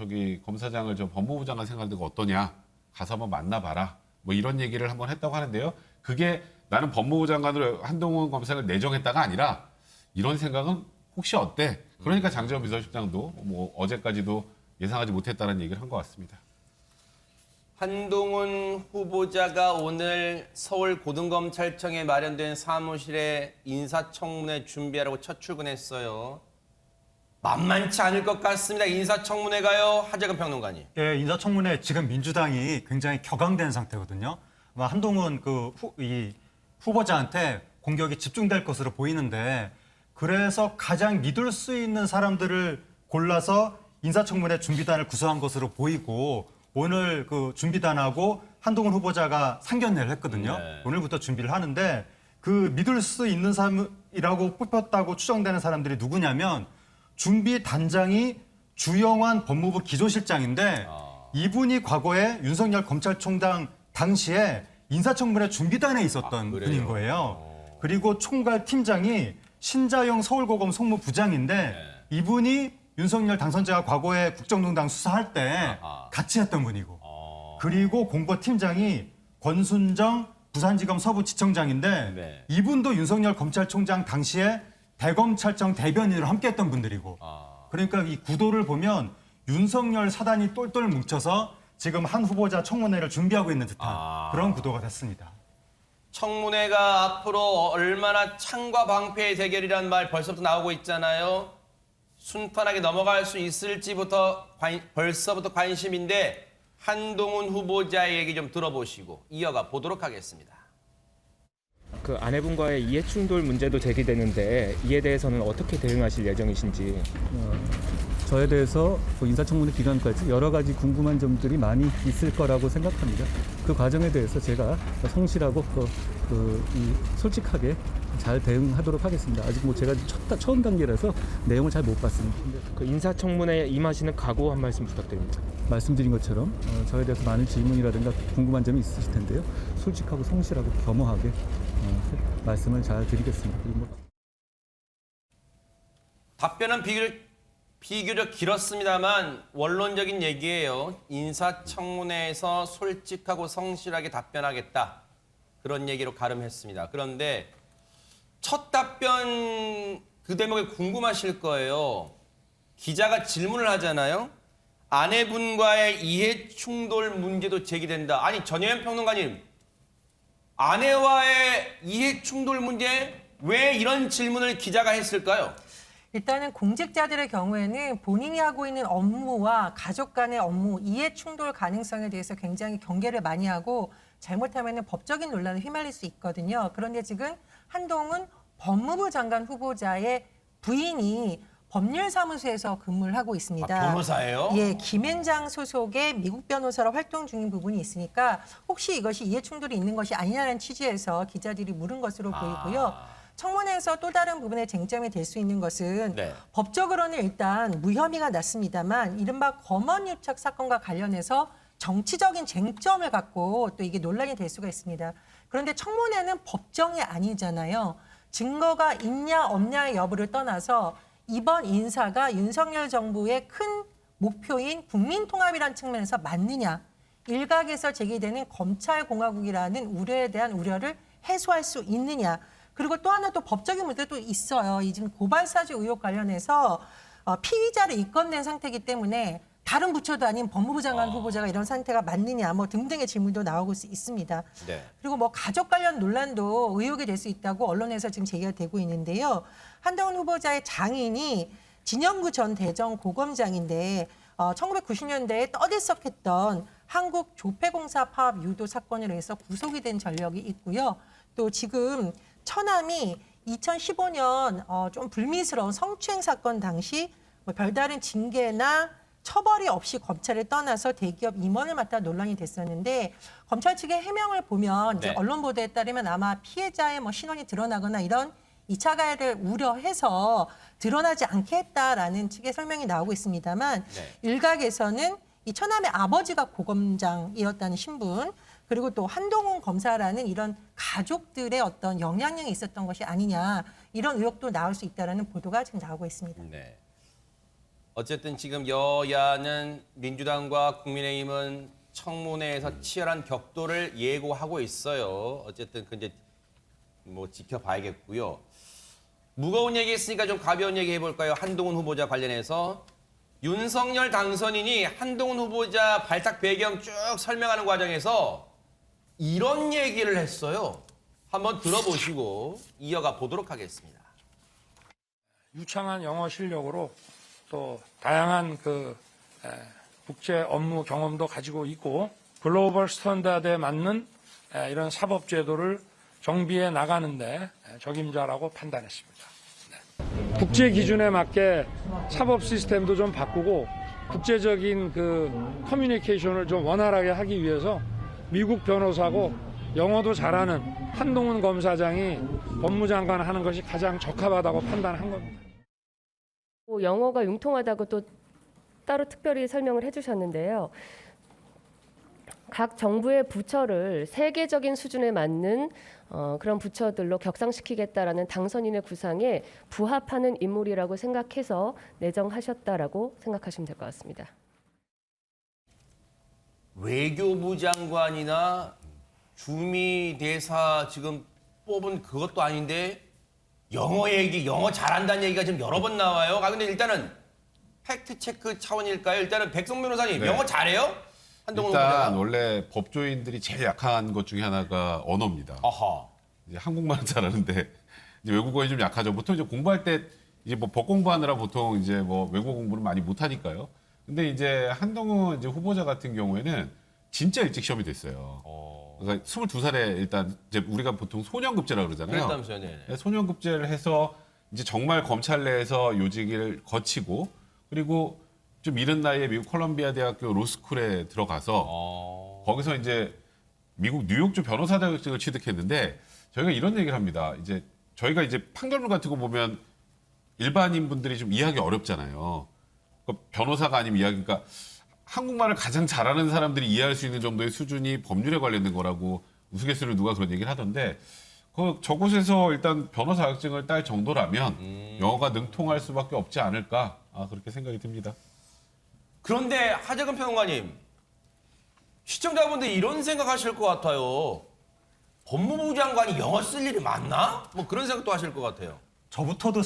검사장을 저 법무부 장관 생각하는 거 어떠냐, 가서 한번 만나봐라, 뭐 이런 얘기를 한번 했다고 하는데요. 그게 나는 법무부 장관으로 한동훈 검사를 내정했다가 아니라 이런 생각은 혹시 어때? 그러니까 장제원 비서실장도 뭐 어제까지도 예상하지 못했다는 얘기를 한 것 같습니다. 한동훈 후보자가 오늘 서울고등검찰청에 마련된 사무실에 인사청문회 준비하라고 첫 출근했어요. 만만치 않을 것 같습니다. 인사청문회가요. 하재근 평론가님. 예, 인사청문회 지금 민주당이 굉장히 격앙된 상태거든요. 아마 한동훈 이 후보자한테 공격이 집중될 것으로 보이는데, 그래서 가장 믿을 수 있는 사람들을 골라서 인사청문회 준비단을 구성한 것으로 보이고, 오늘 그 준비단하고 한동훈 후보자가 상견례를 했거든요. 네. 오늘부터 준비를 하는데, 그 믿을 수 있는 사람이라고 뽑혔다고 추정되는 사람들이 누구냐면 준비단장이 주영환 법무부 기조실장인데, 이분이 과거에 윤석열 검찰총장 당시에 인사청문회 준비단에 있었던 분인 거예요. 그리고 총괄 팀장이 신자영 서울고검 송무부장인데, 이분이 윤석열 당선자가 과거에 국정농단 수사할 때 같이 했던 분이고, 그리고 공보팀장이 권순정 부산지검 서부지청장인데, 이분도 윤석열 검찰총장 당시에 대검찰청 대변인으로 함께했던 분들이고, 그러니까 이 구도를 보면 윤석열 사단이 똘똘 뭉쳐서 지금 한 후보자 청문회를 준비하고 있는 듯한 그런 구도가 됐습니다. 청문회가 앞으로 얼마나 창과 방패의 대결이라는 말 벌써부터 나오고 있잖아요. 순탄하게 넘어갈 수 있을지부터 벌써부터 관심인데, 한동훈 후보자의 얘기 좀 들어보시고 이어가 보도록 하겠습니다. 그 아내분과의 이해 충돌 문제도 제기되는데 이에 대해서는 어떻게 대응하실 예정이신지. 저에 대해서 인사청문회 기간까지 여러 가지 궁금한 점들이 많이 있을 거라고 생각합니다. 그 과정에 대해서 제가 성실하고 솔직하게 잘 대응하도록 하겠습니다. 아직 뭐 제가 처음 단계라서 내용을 잘 못 봤습니다. 그 인사청문회에 임하시는 각오 한 말씀 부탁드립니다. 말씀드린 것처럼 저에 대해서 많은 질문이라든가 궁금한 점이 있으실 텐데요. 솔직하고 성실하고 겸허하게 말씀을 잘 드리겠습니다. 그리고 답변은 비교적 길었습니다만 원론적인 얘기예요. 인사청문회에서 솔직하고 성실하게 답변하겠다. 그런 얘기로 가름했습니다. 그런데 첫 답변 그 대목에 궁금하실 거예요. 기자가 질문을 하잖아요. 아내분과의 이해 충돌 문제도 제기된다. 아니 전혜연 평론가님, 아내와의 이해 충돌 문제 왜 이런 질문을 기자가 했을까요? 일단은 공직자들의 경우에는 본인이 하고 있는 업무와 가족 간의 업무, 이해 충돌 가능성에 대해서 굉장히 경계를 많이 하고 잘못하면 법적인 논란에 휘말릴 수 있거든요. 그런데 지금 한동훈 법무부 장관 후보자의 부인이 법률사무소에서 근무를 하고 있습니다. 아, 변호사예요? 예, 김앤장 소속의 미국 변호사로 활동 중인 부분이 있으니까 혹시 이것이 이해충돌이 있는 것이 아니냐는 취지에서 기자들이 물은 것으로 보이고요. 청문회에서 또 다른 부분의 쟁점이 될 수 있는 것은 법적으로는 일단 무혐의가 났습니다만 이른바 검언유착 사건과 관련해서 정치적인 쟁점을 갖고 또 이게 논란이 될 수가 있습니다. 그런데 청문회는 법정이 아니잖아요. 증거가 있냐 없냐의 여부를 떠나서 이번 인사가 윤석열 정부의 큰 목표인 국민통합이라는 측면에서 맞느냐, 일각에서 제기되는 검찰공화국이라는 우려에 대한 우려를 해소할 수 있느냐, 그리고 또 하나 또 법적인 문제도 있어요. 이 지금 고발사주 의혹 관련해서 피의자를 입건된 상태이기 때문에 다른 부처도 아닌 법무부 장관 후보자가 이런 상태가 맞느냐 뭐 등등의 질문도 나오고 있습니다. 네. 그리고 뭐 가족 관련 논란도 의혹이 될 수 있다고 언론에서 지금 제기가 되고 있는데요. 한동훈 후보자의 장인이 진영구 전 대전고검장인데 1990년대에 떠들썩했던 한국 조폐공사 파업 유도 사건으로 해서 구속이 된 전력이 있고요. 또 지금 처남이 2015년 좀 불미스러운 성추행 사건 당시 뭐 별다른 징계나 처벌이 없이 검찰을 떠나서 대기업 임원을 맡아 논란이 됐었는데 검찰 측의 해명을 보면 이제 언론 보도에 따르면 아마 피해자의 뭐 신원이 드러나거나 이런 2차 가해를 우려해서 드러나지 않게 했다라는 측의 설명이 나오고 있습니다만 일각에서는 이 처남의 아버지가 고검장이었다는 신분 그리고 또 한동훈 검사라는 이런 가족들의 어떤 영향력이 있었던 것이 아니냐 이런 의혹도 나올 수 있다는 보도가 지금 나오고 있습니다. 네. 어쨌든 지금 여야는 민주당과 국민의힘은 청문회에서 치열한 격돌을 예고하고 있어요. 어쨌든 그 이제 뭐 지켜봐야겠고요. 무거운 얘기 했으니까 좀 가벼운 얘기 해볼까요? 한동훈 후보자 관련해서 윤석열 당선인이 한동훈 후보자 발탁 배경 쭉 설명하는 과정에서 이런 얘기를 했어요. 한번 들어보시고 이어가 보도록 하겠습니다. 유창한 영어 실력으로 또 다양한 국제 업무 경험도 가지고 있고 글로벌 스탠다드에 맞는 이런 사법 제도를 정비해 나가는데 적임자라고 판단했습니다. 네. 국제 기준에 맞게 사법 시스템도 좀 바꾸고 국제적인 커뮤니케이션을 좀 원활하게 하기 위해서 미국 변호사고 영어도 잘하는 한동훈 검사장이 법무장관 하는 것이 가장 적합하다고 판단한 겁니다. 영어가 융통하다고 또 따로 특별히 설명을 해주셨는데요. 각 정부의 부처를 세계적인 수준에 맞는 그런 부처들로 격상시키겠다라는 당선인의 구상에 부합하는 인물이라고 생각해서 내정하셨다라고 생각하시면 될 것 같습니다. 외교부 장관이나 주미 대사 지금 뽑은 그것도 아닌데 영어 잘한다는 얘기가 지금 여러 번 나와요. 근데 일단은 팩트 체크 차원일까요? 일단은 백성 변호사님 영어 잘해요? 한동훈 일단 후보자가? 원래 법조인들이 제일 약한 것 중에 하나가 언어입니다. 이제 한국말은 잘하는데 이제 외국어에 좀 약하죠. 보통 이제 공부할 때 이제 뭐 법 공부하느라 보통 이제 뭐 외국어 공부를 많이 못 하니까요. 근데 이제 한동훈 이제 후보자 같은 경우에는 진짜 일찍 시험이 됐어요. 그러니까 22살에 일단 이제 우리가 보통 소년급제라고 그러잖아요. 그랬다면서요, 네. 네, 소년급제를 해서 이제 정말 검찰 내에서 요직을 거치고 그리고 좀 이른 나이에 미국 콜럼비아 대학교 로스쿨에 들어가서 거기서 이제 미국 뉴욕주 변호사 자격증을 취득했는데 저희가 이런 얘기를 합니다. 이제 저희가 이제 판결문 같은 거 보면 일반인 분들이 좀 이해하기 어렵잖아요. 그러니까 변호사가 아니면 그러니까 한국말을 가장 잘하는 사람들이 이해할 수 있는 정도의 수준이 법률에 관련된 거라고 우스갯소리로 누가 그런 얘기를 하던데 저곳에서 일단 변호사 자격증을 딸 정도라면 영어가 능통할 수밖에 없지 않을까 그렇게 생각이 듭니다. 그런데 하재근 평론가님, 시청자분들이 이런 생각하실 것 같아요. 법무부 장관이 영어 쓸 일이 많나? 뭐 그런 생각도 하실 것 같아요. 저부터도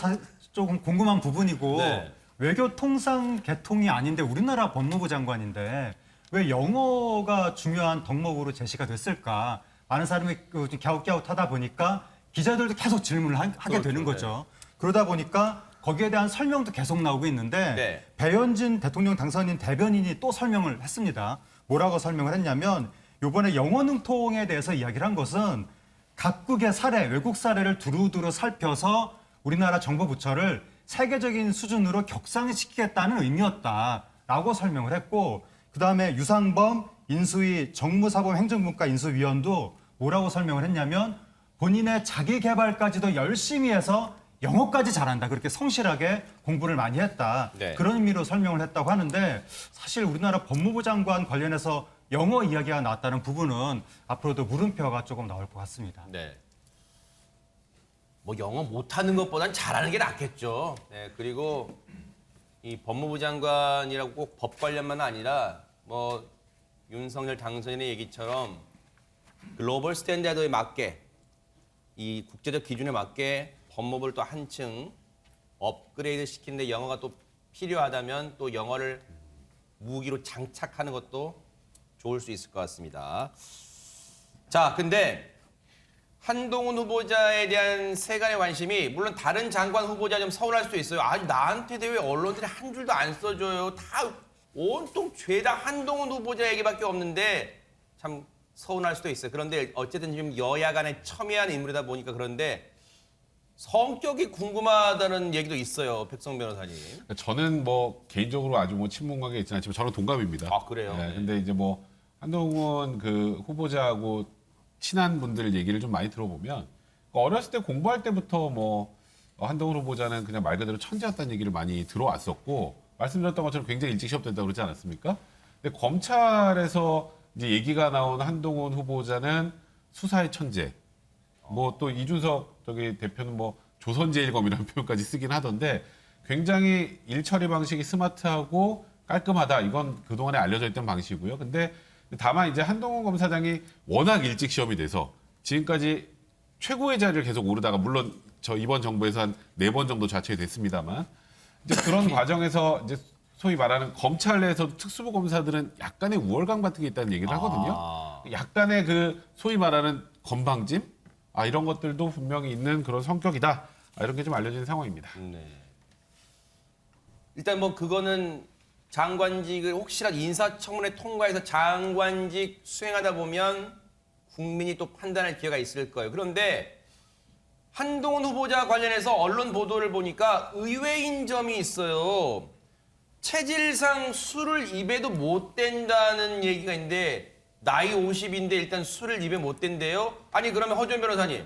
조금 궁금한 부분이고 네. 외교 통상 계통이 아닌데 우리나라 법무부 장관인데 왜 영어가 중요한 덕목으로 제시가 됐을까? 많은 사람이 갸웃갸웃하다 보니까 기자들도 계속 질문을 하게 되는 거죠. 그러다 보니까 거기에 대한 설명도 계속 나오고 있는데 네. 배현진 대통령 당선인 대변인이 또 설명을 했습니다. 뭐라고 설명을 했냐면 이번에 영어 능통에 대해서 이야기를 한 것은 각국의 사례, 외국 사례를 두루두루 살펴서 우리나라 정보 부처를 세계적인 수준으로 격상시키겠다는 의미였다라고 설명을 했고 그다음에 유상범 인수위 정무사범 행정분과 인수위원도 뭐라고 설명을 했냐면 본인의 자기 개발까지도 열심히 해서 영어까지 잘한다. 그렇게 성실하게 공부를 많이 했다. 네. 그런 의미로 설명을 했다고 하는데 사실 우리나라 법무부 장관 관련해서 영어 이야기가 나왔다는 부분은 앞으로도 물음표가 조금 나올 것 같습니다. 네. 뭐 영어 못하는 것보단 잘하는 게 낫겠죠. 네, 그리고 이 법무부 장관이라고 꼭 법 관련만 아니라 뭐 윤석열 당선인의 얘기처럼 글로벌 스탠다드에 맞게 이 국제적 기준에 맞게 법무부를 또 한층 업그레이드 시키는데 영어가 또 필요하다면 또 영어를 무기로 장착하는 것도 좋을 수 있을 것 같습니다. 자, 근데 한동훈 후보자에 대한 세간의 관심이 물론 다른 장관 후보자 좀 서운할 수도 있어요. 아니 나한테 왜 언론들이 한 줄도 안 써줘요. 다 온통 죄다 한동훈 후보자 얘기밖에 없는데 참 서운할 수도 있어요. 그런데 어쨌든 지금 여야 간에 첨예한 인물이다 보니까 그런데 성격이 궁금하다는 얘기도 있어요. 백성 변호사님. 저는 뭐 개인적으로 아주 뭐 친분관계 있지는 않지만 저는 동갑입니다. 아 그래요? 네, 근데 이제 뭐 한동훈 그 후보자하고 친한 분들 얘기를 좀 많이 들어보면 어렸을 때 공부할 때부터 뭐 한동훈 후보자는 그냥 말 그대로 천재였다는 얘기를 많이 들어왔었고 말씀드렸던 것처럼 굉장히 일찍 시험된다고 그러지 않았습니까? 근데 검찰에서 이제 얘기가 나온 한동훈 후보자는 수사의 천재. 뭐 또 이준석 대표는 뭐 조선제일검이라는 표현까지 쓰긴 하던데 굉장히 일 처리 방식이 스마트하고 깔끔하다. 이건 그동안에 알려져 있던 방식이고요. 근데 다만 이제 한동훈 검사장이 워낙 일찍 시험이 돼서 지금까지 최고의 자리를 계속 오르다가 물론 저 이번 정부에서 한 4번 정도 좌초이 됐습니다만 이제 그런 과정에서 이제 소위 말하는 검찰 내에서도 특수부 검사들은 약간의 우월감 같은 게 있다는 얘기를 하거든요. 약간의 그 소위 말하는 건방짐 이런 것들도 분명히 있는 그런 성격이다. 이런 게 좀 알려진 상황입니다. 네. 일단 뭐 그거는 장관직을 혹시라도 인사청문회 통과해서 장관직 수행하다 보면 국민이 또 판단할 기회가 있을 거예요. 그런데 한동훈 후보자 관련해서 언론 보도를 보니까 의외인 점이 있어요. 체질상 술을 입에도 못 댄다는 얘기가 있는데 나이 50인데 일단 술을 입에 못 댄대요? 아니 그러면 허준 변호사님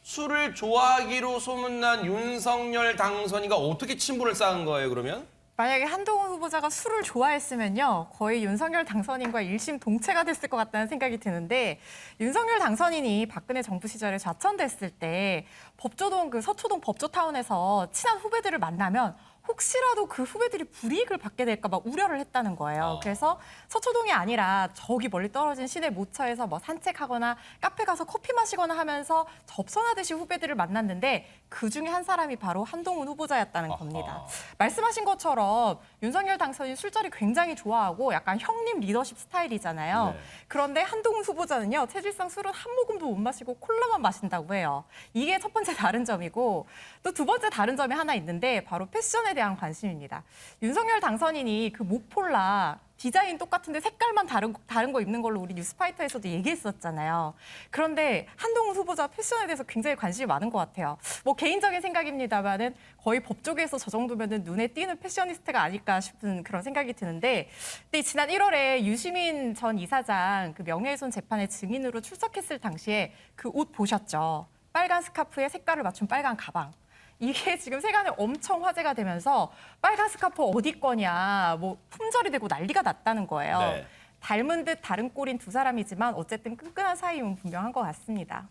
술을 좋아하기로 소문난 윤석열 당선인과 어떻게 친분을 쌓은 거예요 그러면? 만약에 한동훈 후보자가 술을 좋아했으면요. 거의 윤석열 당선인과 일심동체가 됐을 것 같다는 생각이 드는데 윤석열 당선인이 박근혜 정부 시절에 좌천됐을 때 법조동 서초동 법조타운에서 친한 후배들을 만나면 혹시라도 그 후배들이 불이익을 받게 될까 봐 우려를 했다는 거예요. 그래서 서초동이 아니라 저기 멀리 떨어진 시내 모처에서 뭐 산책하거나 카페 가서 커피 마시거나 하면서 접선하듯이 후배들을 만났는데 그중에 한 사람이 바로 한동훈 후보자였다는 겁니다. 말씀하신 것처럼 윤석열 당선인 술자리 굉장히 좋아하고 약간 형님 리더십 스타일이잖아요. 네. 그런데 한동훈 후보자는요. 체질상 술은 한 모금도 못 마시고 콜라만 마신다고 해요. 이게 첫 번째 다른 점이고 또 두 번째 다른 점이 하나 있는데 바로 패션에 패션에 대한 관심입니다. 윤석열 당선인이 그 목폴라 디자인 똑같은데 색깔만 다른 거 입는 걸로 우리 뉴스파이터에서도 얘기했었잖아요. 그런데 한동훈 후보자 패션에 대해서 굉장히 관심이 많은 것 같아요. 뭐 개인적인 생각입니다만은 거의 법조계에서 저 정도면은 눈에 띄는 패셔니스트가 아닐까 싶은 그런 생각이 드는데, 근데 지난 1월에 유시민 전 이사장 그 명예훼손 재판의 증인으로 출석했을 당시에 그 옷 보셨죠? 빨간 스카프에 색깔을 맞춘 빨간 가방. 이게 지금 세간에 엄청 화제가 되면서 빨간 스카프 어디 거냐, 뭐 품절이 되고 난리가 났다는 거예요. 네. 닮은 듯 다른 꼴인 두 사람이지만 어쨌든 끈끈한 사이임은 분명한 것 같습니다.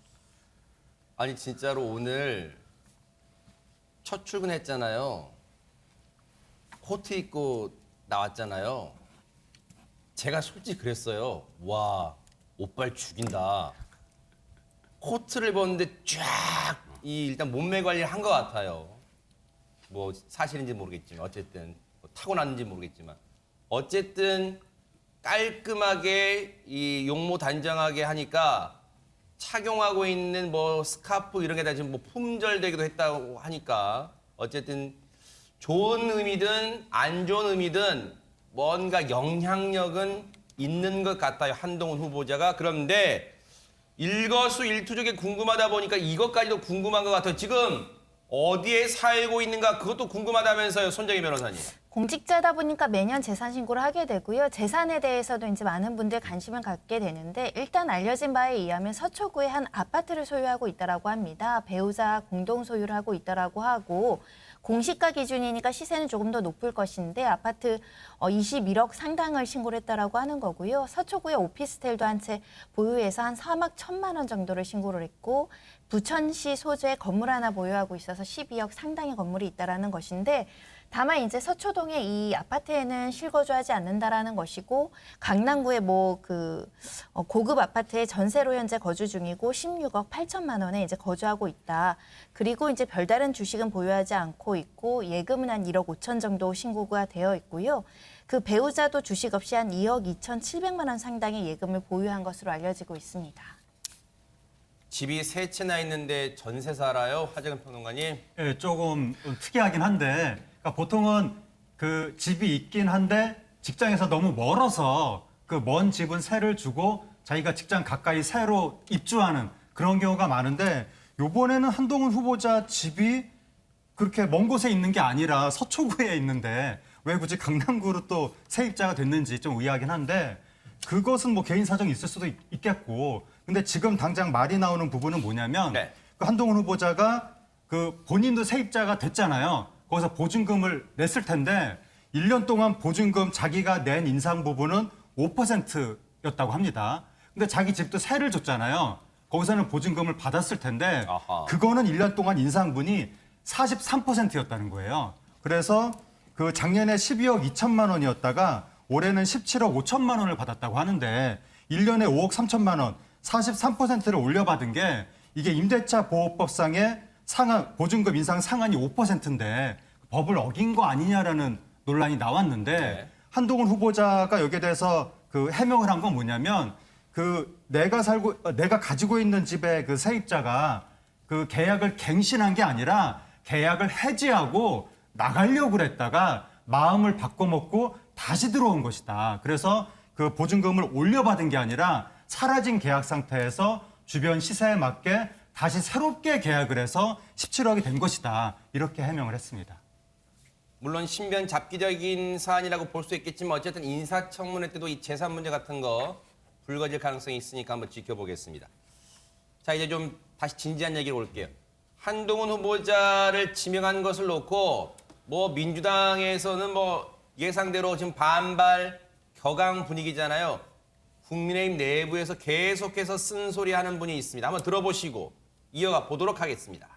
아니 진짜로 오늘 첫 출근했잖아요. 코트 입고 나왔잖아요. 제가 솔직히 그랬어요. 와, 옷빨 죽인다. 코트를 입었는데 쫙 일단 몸매 관리를 한 것 같아요. 뭐 사실인지 모르겠지만 어쨌든 뭐 타고났는지 모르겠지만 어쨌든 깔끔하게 이 용모 단정하게 하니까 착용하고 있는 뭐 스카프 이런 게 다 지금 뭐 품절되기도 했다고 하니까 어쨌든 좋은 의미든 안 좋은 의미든 뭔가 영향력은 있는 것 같아요. 한동훈 후보자가. 그런데 일거수일투족에 궁금하다 보니까 이것까지도 궁금한 것 같아요. 지금 어디에 살고 있는가 그것도 궁금하다면서요, 손정희 변호사님. 공직자다 보니까 매년 재산 신고를 하게 되고요. 재산에 대해서도 이제 많은 분들 관심을 갖게 되는데, 일단 알려진 바에 의하면 서초구에 한 아파트를 소유하고 있다라고 합니다. 배우자 공동 소유를 하고 있다라고 하고, 공시가 기준이니까 시세는 조금 더 높을 것인데 아파트 21억 상당을 신고를 했다라고 하는 거고요. 서초구에 오피스텔도 한 채 보유해서 한 3억 1천만 원 정도를 신고를 했고, 부천시 소재에 건물 하나 보유하고 있어서 12억 상당의 건물이 있다라는 것인데, 다만 이제 서초동의 이 아파트에는 실거주하지 않는다라는 것이고, 강남구의 고급 아파트에 전세로 현재 거주 중이고 16억 8천만 원에 이제 거주하고 있다. 그리고 이제 별다른 주식은 보유하지 않고 있고 예금은 한 1억 5천 정도 신고가 되어 있고요. 그 배우자도 주식 없이 한 2억 2,700만 원 상당의 예금을 보유한 것으로 알려지고 있습니다. 집이 세 채나 있는데 전세 살아요, 하재근 평론가님? 예, 조금 특이하긴 한데, 그러니까 보통은 그 집이 있긴 한데 직장에서 너무 멀어서 그 먼 집은 세를 주고 자기가 직장 가까이 새로 입주하는 그런 경우가 많은데, 이번에는 한동훈 후보자 집이 그렇게 먼 곳에 있는 게 아니라 서초구에 있는데 왜 굳이 강남구로 또 세입자가 됐는지 좀 의아하긴 한데, 그것은 뭐 개인 사정이 있을 수도 있겠고, 근데 지금 당장 말이 나오는 부분은 뭐냐면 그 한동훈 후보자가 그 본인도 세입자가 됐잖아요. 거기서 보증금을 냈을 텐데 1년 동안 보증금 자기가 낸 인상 부분은 5%였다고 합니다. 근데 자기 집도 세를 줬잖아요. 거기서는 보증금을 받았을 텐데 그거는 1년 동안 인상분이 43%였다는 거예요. 그래서 그 작년에 12억 2천만 원이었다가 올해는 17억 5천만 원을 받았다고 하는데 1년에 5억 3천만 원, 43%를 올려받은 게 이게 임대차 보호법상의 보증금 인상 상한이 5%인데 법을 어긴 거 아니냐라는 논란이 나왔는데 한동훈 후보자가 여기에 대해서 그 해명을 한 건 뭐냐면 내가 가지고 있는 집의 그 세입자가 그 계약을 갱신한 게 아니라 계약을 해지하고 나가려고 그랬다가 마음을 바꿔먹고 다시 들어온 것이다. 그래서 그 보증금을 올려받은 게 아니라 사라진 계약 상태에서 주변 시세에 맞게 다시 새롭게 계약을 해서 17억이 된 것이다. 이렇게 해명을 했습니다. 물론 신변 잡기적인 사안이라고 볼 수 있겠지만 어쨌든 인사청문회 때도 이 재산 문제 같은 거 불거질 가능성이 있으니까 한번 지켜보겠습니다. 자, 이제 좀 다시 진지한 얘기로 올게요. 한동훈 후보자를 지명한 것을 놓고 뭐 민주당에서는 뭐 예상대로 지금 반발 격앙 분위기잖아요. 국민의힘 내부에서 계속해서 쓴소리하는 분이 있습니다. 한번 들어보시고 이어가 보도록 하겠습니다.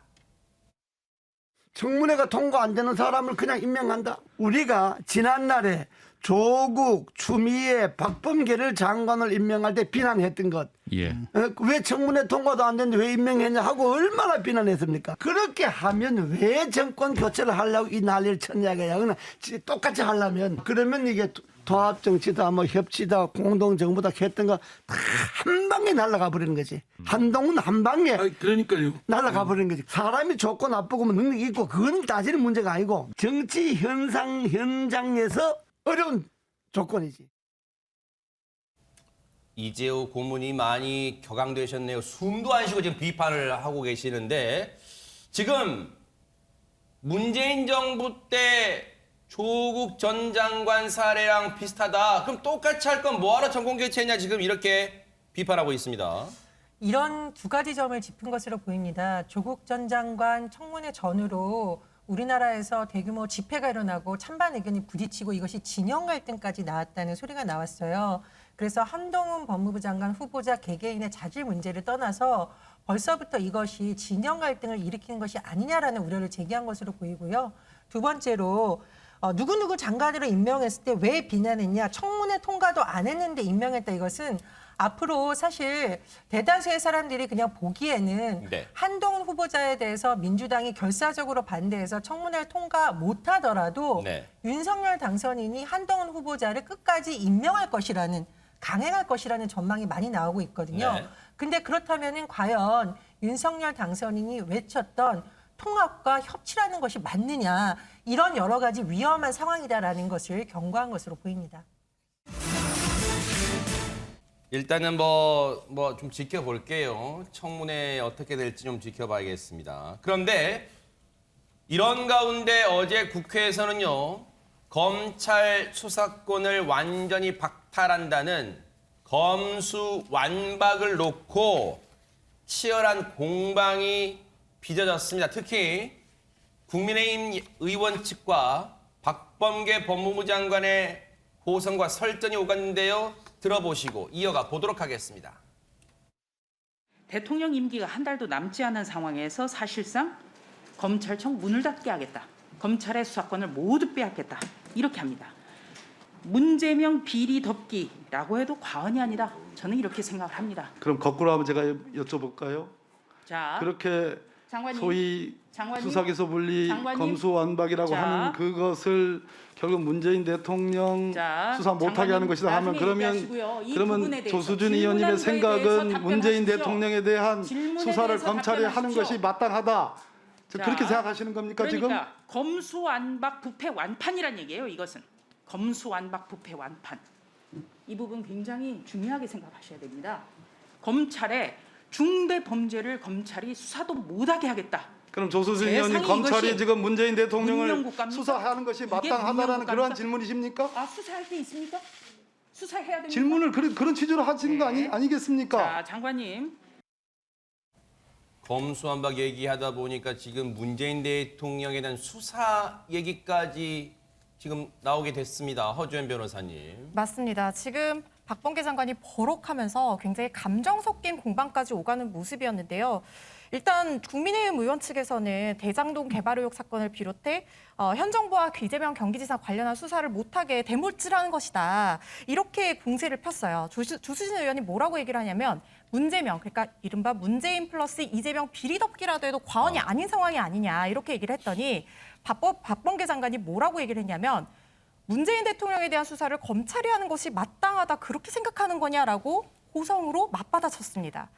청문회가 통과 안 되는 사람을 그냥 임명한다. 우리가 지난날에 조국, 추미애, 박범계를 장관을 임명할 때 비난했던 것. 왜 청문회 통과도 안 됐는데 왜 임명했냐 하고 얼마나 비난했습니까? 그렇게 하면 왜 정권 교체를 하려고 이 난리를 쳤냐고요. 그냥 똑같이 하려면. 그러면 이게 통합정치다, 뭐 협치다, 공동정부다 했던 거 다 한 방에 날아가 버리는 거지. 한동훈 한 방에 그러니까요. 날아가 버리는 거지. 사람이 좋고 나쁘고 뭐 능력이 있고 그건 따지는 문제가 아니고 정치 현장에서 어려운 조건이지. 이재호 고문이 많이 격앙되셨네요. 숨도 안 쉬고 지금 비판을 하고 계시는데 지금 문재인 정부 때 조국 전 장관 사례랑 비슷하다. 그럼 똑같이 할 건 뭐하러 정권 교체했냐 지금 이렇게 비판하고 있습니다. 이런 두 가지 점을 짚은 것으로 보입니다. 조국 전 장관 청문회 전후로 우리나라에서 대규모 집회가 일어나고 찬반 의견이 부딪히고 이것이 진영 갈등까지 나왔다는 소리가 나왔어요. 그래서 한동훈 법무부 장관 후보자 개개인의 자질 문제를 떠나서 벌써부터 이것이 진영 갈등을 일으키는 것이 아니냐라는 우려를 제기한 것으로 보이고요. 두 번째로 누구누구 장관으로 임명했을 때 왜 비난했냐. 청문회 통과도 안 했는데 임명했다. 이것은 앞으로 사실 대다수의 사람들이 그냥 보기에는 네. 한동훈 후보자에 대해서 민주당이 결사적으로 반대해서 청문회를 통과 못하더라도 네. 윤석열 당선인이 한동훈 후보자를 끝까지 임명할 것이라는 강행할 것이라는 전망이 많이 나오고 있거든요. 네. 근데 그렇다면은 과연 윤석열 당선인이 외쳤던 통합과 협치라는 것이 맞느냐 이런 여러 가지 위험한 상황이다라는 것을 경고한 것으로 보입니다. 일단은 뭐 좀 지켜볼게요. 청문회 어떻게 될지 좀 지켜봐야겠습니다. 그런데 이런 가운데 어제 국회에서는요. 검찰 수사권을 완전히 박탈한다는 검수완박을 놓고 치열한 공방이 빚어졌습니다. 특히 국민의힘 의원 측과 박범계 법무부 장관의 호성과 설전이 오갔는데요. 들어보시고 이어가 보도록 하겠습니다. 대통령 임기가 한 달도 남지 않은 상황에서 사실상 검찰청 문을 닫게 하겠다. 검찰의 수사권을 모두 빼앗겠다. 이렇게 합니다. 문재명 비리 덮기라고 해도 과언이 아니다. 저는 이렇게 생각을 합니다. 그럼 거꾸로 한번 제가 여쭤볼까요? 자, 그렇게 장관님, 소위 장관님, 수사기소 분리 장관님, 검수완박이라고 자, 하는 그것을 결국 문재인 대통령 자, 수사 못하게 장관님, 하는 것이다 하면 나중에 얘기하시고요. 이 그러면 부분에 대해서 조수진 질문한 의원님의 거에 대해서 생각은 문재인 답변하십시오. 대통령에 대한 질문에 수사를 대해서 검찰이 하는 답변하십시오. 것이 마땅하다. 자, 그렇게 생각하시는 겁니까 지금? 그러니까 검수완박 부패 완판이란 얘기예요. 이것은 검수완박 부패 완판. 이 부분 굉장히 중요하게 생각하셔야 됩니다. 검찰의 중대 범죄를 검찰이 수사도 못하게 하겠다. 그럼 조수진 의원님 세상에 검찰이 이것이 지금 문재인 대통령을 문명국가입니까? 수사하는 것이 이게 마땅하다라는 문명국가입니까? 그러한 질문이십니까? 아, 수사할 게 있습니까? 수사해야 됩니까? 질문을 그런 취지로 하시는 거 아니겠습니까? 자, 장관님. 검수완박 얘기하다 보니까 지금 문재인 대통령에 대한 수사 얘기까지 지금 나오게 됐습니다. 허주연 변호사님. 맞습니다. 지금 박범계 장관이 버럭하면서 굉장히 감정 섞인 공방까지 오가는 모습이었는데요. 일단 국민의힘 의원 측에서는 대장동 개발 의혹 사건을 비롯해 현 정부와 이재명 경기지사 관련한 수사를 못하게 대물질하는 것이다. 이렇게 공세를 폈어요. 조수진 의원이 뭐라고 얘기를 하냐면 문재명, 그러니까 이른바 문재인 플러스 이재명 비리 덮기라도 해도 과언이 아닌 상황이 아니냐 이렇게 얘기를 했더니 박범계 장관이 뭐라고 얘기를 했냐면 문재인 대통령에 대한 수사를 검찰이 하는 것이 마땅하다 그렇게 생각하는 거냐라고 호성으로 맞받아쳤습니다.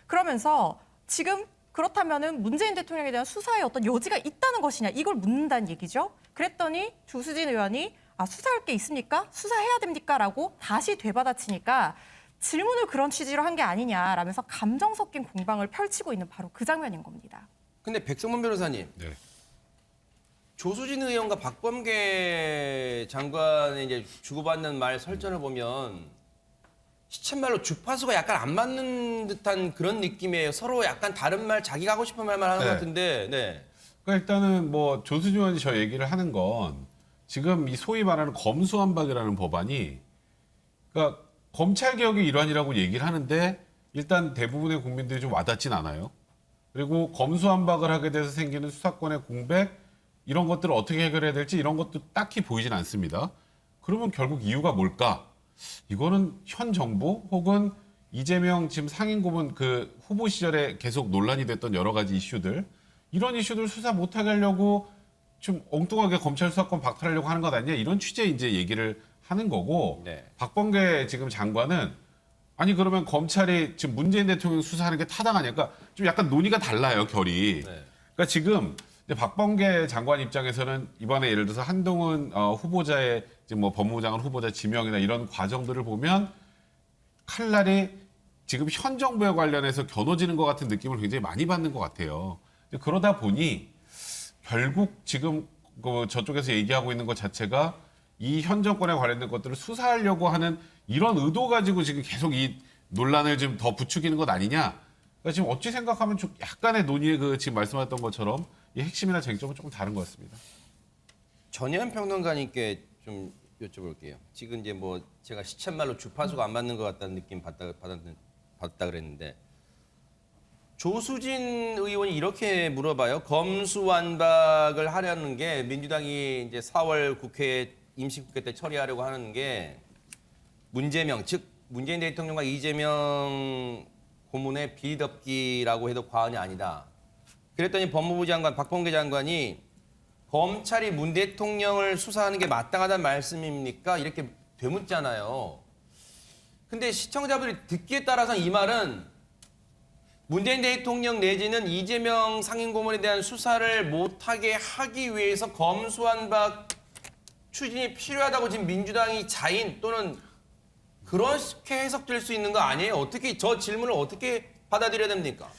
그러면서 지금 그렇다면은 문재인 대통령에 대한 수사에 어떤 여지가 있다는 것이냐 이걸 묻는다는 얘기죠. 그랬더니 조수진 의원이 수사할 게 있습니까? 수사해야 됩니까? 라고 다시 되받아치니까 질문을 그런 취지로 한 게 아니냐라면서 감정 섞인 공방을 펼치고 있는 바로 그 장면인 겁니다. 근데 백성문 변호사님. 네. 조수진 의원과 박범계 장관의 이제 주고받는 말 설전을 보면 시쳇말로 주파수가 약간 안 맞는 듯한 그런 느낌이에요. 서로 약간 다른 말, 자기가 하고 싶은 말만 하는 것 같은데. 네. 그러니까 일단은 뭐 조수진 의원이 저 얘기를 하는 건 지금 이 소위 말하는 검수완박이라는 법안이 그러니까 검찰 개혁의 일환이라고 얘기를 하는데 일단 대부분의 국민들이 좀 와닿진 않아요. 그리고 검수완박을 하게 돼서 생기는 수사권의 공백 이런 것들을 어떻게 해결해야 될지 이런 것도 딱히 보이진 않습니다. 그러면 결국 이유가 뭘까? 이거는 현 정부 혹은 이재명 지금 상임고문 그 후보 시절에 계속 논란이 됐던 여러 가지 이슈들 이런 이슈들 수사 못하게 하려고 좀 엉뚱하게 검찰 수사권 박탈하려고 하는 것 아니냐 이런 취지의 이제 얘기를 하는 거고 네. 박범계 지금 장관은 아니 그러면 검찰이 지금 문재인 대통령 수사하는 게 타당하냐? 그러니까 좀 약간 논의가 달라요, 결이. 그러니까 지금 이제 박범계 장관 입장에서는 이번에 예를 들어서 한동훈 후보자의 지금 뭐 법무부 장관 후보자 지명이나 이런 과정들을 보면 칼날이 지금 현 정부에 관련해서 겨눠지는 것 같은 느낌을 굉장히 많이 받는 것 같아요. 그러다 보니 결국 지금 그 저쪽에서 얘기하고 있는 것 자체가 이 현 정권에 관련된 것들을 수사하려고 하는 이런 의도 가지고 지금 계속 이 논란을 좀 더 부추기는 것 아니냐. 그러니까 지금 어찌 생각하면 좀 약간의 논의의 그 지금 말씀하셨던 것처럼 이 핵심이나 쟁점은 조금 다른 것 같습니다. 전현 평론가님께 좀 여쭤볼게요. 지금 이제 뭐 제가 시쳇말로 주파수가 안 맞는 것 같다는 느낌 받다 그랬는데 조수진 의원이 이렇게 물어봐요. 검수완박을 하려는 게 민주당이 이제 4월 국회 임시국회 때 처리하려고 하는 게 문재명 즉 문재인 대통령과 이재명 고문의 비리덮기라고 해도 과언이 아니다. 그랬더니 법무부 장관 박범계 장관이 검찰이 문 대통령을 수사하는 게 마땅하다는 말씀입니까? 이렇게 되묻잖아요. 근데 시청자분들이 듣기에 따라서 이 말은 문재인 대통령 내지는 이재명 상임고문에 대한 수사를 못하게 하기 위해서 검수완박 추진이 필요하다고 지금 민주당이 자인 또는 그렇게 해석될 수 있는 거 아니에요? 어떻게 저 질문을 어떻게 받아들여야 됩니까?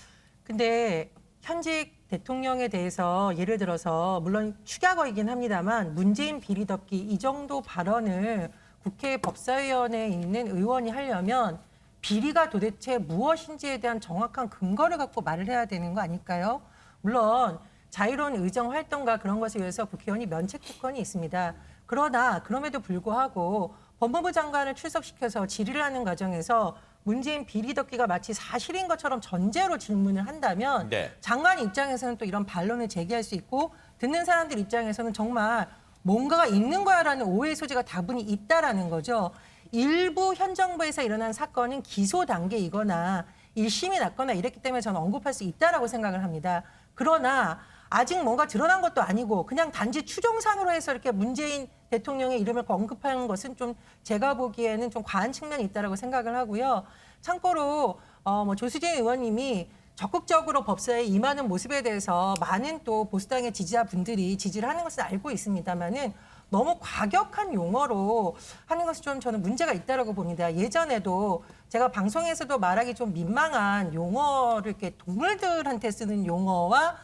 근데 현직 대통령에 대해서 예를 들어서 물론 축약어이긴 합니다만 문재인 비리덮기 이 정도 발언을 국회 법사위원회에 있는 의원이 하려면 비리가 도대체 무엇인지에 대한 정확한 근거를 갖고 말을 해야 되는 거 아닐까요? 물론 자유로운 의정 활동과 그런 것에 의해서 국회의원이 면책특권이 있습니다. 그러나 그럼에도 불구하고 법무부 장관을 출석시켜서 질의를 하는 과정에서 문재인 비리덮기가 마치 사실인 것처럼 전제로 질문을 한다면 장관 입장에서는 또 이런 반론을 제기할 수 있고 듣는 사람들 입장에서는 정말 뭔가가 있는 거야라는 오해의 소지가 다분히 있다라는 거죠. 일부 현 정부에서 일어난 사건은 기소 단계이거나 1심이 났거나 이랬기 때문에 저는 언급할 수 있다라고 생각을 합니다. 그러나 아직 뭔가 드러난 것도 아니고 그냥 단지 추정상으로 해서 이렇게 문재인 대통령의 이름을 언급하는 것은 좀 제가 보기에는 좀 과한 측면이 있다라고 생각을 하고요. 참고로 뭐 조수진 의원님이 적극적으로 법사에 임하는 모습에 대해서 많은 또 보수당의 지지자분들이 지지를 하는 것을 알고 있습니다만은 너무 과격한 용어로 하는 것이 좀 저는 문제가 있다라고 봅니다. 예전에도 제가 방송에서도 말하기 좀 민망한 용어를 이렇게 동물들한테 쓰는 용어와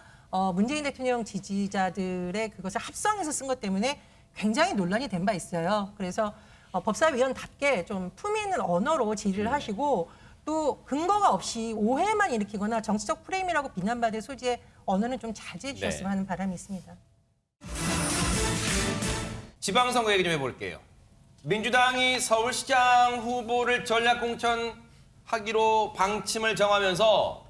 문재인 대통령 지지자들의 그것을 합성해서 쓴 것 때문에 굉장히 논란이 된 바 있어요. 그래서 법사위원답게 좀 품위 있는 언어로 질의를 하시고 또 근거가 없이 오해만 일으키거나 정치적 프레임이라고 비난받을 소지의 언어는 좀 자제해 주셨으면 하는 바람이 있습니다. 지방선거 얘기 좀 해볼게요. 민주당이 서울시장 후보를 전략 공천하기로 방침을 정하면서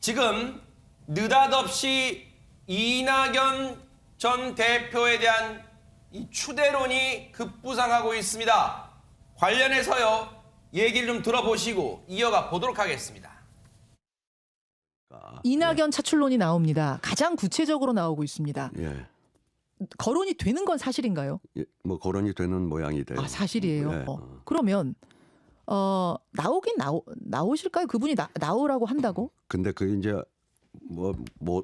지금 느닷없이 이낙연 전 대표에 대한 이 추대론이 급부상하고 있습니다. 관련해서요, 얘기를 좀 들어보시고 이어가 보도록 하겠습니다. 이낙연 차출론이 나옵니다. 가장 구체적으로 나오고 있습니다. 예. 거론이 되는 건 사실인가요? 예, 뭐 거론이 되는 모양이 돼요. 아, 사실이에요. 네. 그러면 나오실까요? 그분이 나오라고 한다고? 근데 그 이제 뭐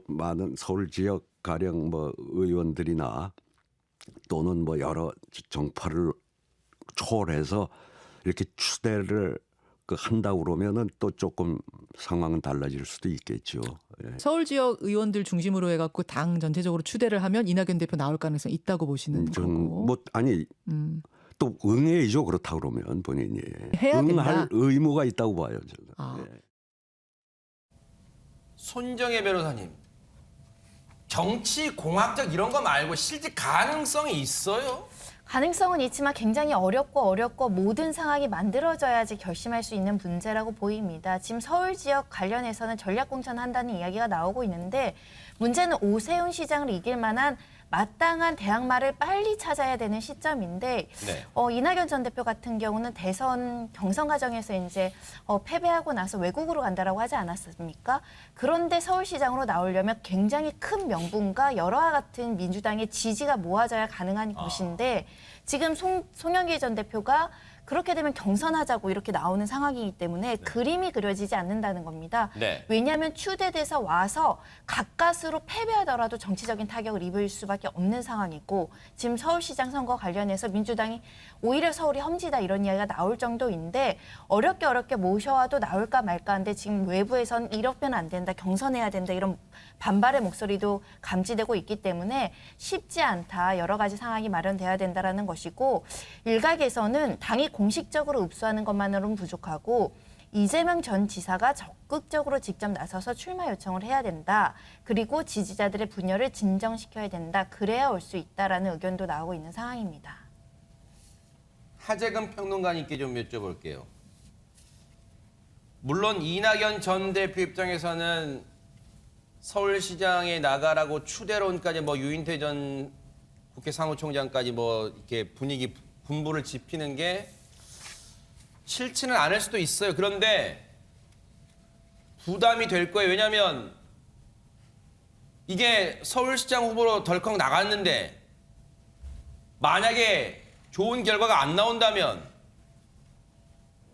많은 서울 지역 가령 뭐 의원들이나 또는 뭐 여러 정파를 초월해서 이렇게 추대를 한다고 그러면은 또 조금 상황은 달라질 수도 있겠죠. 예. 서울 지역 의원들 중심으로 해갖고 당 전체적으로 추대를 하면 이낙연 대표 나올 가능성이 있다고 보시는 거고. 뭐 아니 또 응해야죠. 그렇다 그러면 본인이 해야 된다. 응할 의무가 있다고 봐요. 저는. 예. 손정혜 변호사님, 정치 공학적 이런 거 말고 실제 가능성이 있어요? 가능성은 있지만 굉장히 어렵고 모든 상황이 만들어져야지 결심할 수 있는 문제라고 보입니다. 지금 서울 지역 관련해서는 전략 공천한다는 이야기가 나오고 있는데 문제는 오세훈 시장을 이길 만한 마땅한 대항마를 빨리 찾아야 되는 시점인데 네. 이낙연 전 대표 같은 경우는 대선 경선 과정에서 이제 패배하고 나서 외국으로 간다라고 하지 않았습니까? 그런데 서울시장으로 나오려면 굉장히 큰 명분과 여러와 같은 민주당의 지지가 모아져야 가능한 곳인데 지금 송영길 전 대표가 그렇게 되면 경선하자고 이렇게 나오는 상황이기 때문에 그림이 그려지지 않는다는 겁니다. 네. 왜냐하면 추대돼서 와서 가까스로 패배하더라도 정치적인 타격을 입을 수밖에 없는 상황이고 지금 서울시장 선거 관련해서 민주당이 오히려 서울이 험지다 이런 이야기가 나올 정도인데 어렵게 모셔와도 나올까 말까 한데 지금 외부에선 이러면 안 된다, 경선해야 된다 이런 반발의 목소리도 감지되고 있기 때문에 쉽지 않다. 여러 가지 상황이 마련돼야 된다라는 것이고 일각에서는 당이 공식적으로 읍수하는 것만으로는 부족하고 이재명 전 지사가 적극적으로 직접 나서서 출마 요청을 해야 된다. 그리고 지지자들의 분열을 진정시켜야 된다. 그래야 올 수 있다라는 의견도 나오고 있는 상황입니다. 하재근 평론가님께 좀 여쭤볼게요. 물론 이낙연 전 대표 입장에서는 서울시장에 나가라고 추대론까지 뭐 유인태 전 국회 사무총장까지 뭐 이렇게 분위기 분부를 지피는 게 싫지는 않을 수도 있어요. 그런데 부담이 될 거예요. 왜냐하면 이게 서울시장 후보로 덜컥 나갔는데 만약에 좋은 결과가 안 나온다면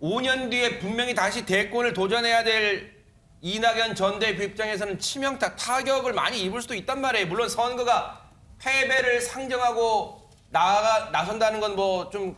5년 뒤에 분명히 다시 대권을 도전해야 될 이낙연 전 대표 입장에서는 치명타, 타격을 많이 입을 수도 있단 말이에요. 물론 선거가 패배를 상정하고 나선다는 건 뭐 좀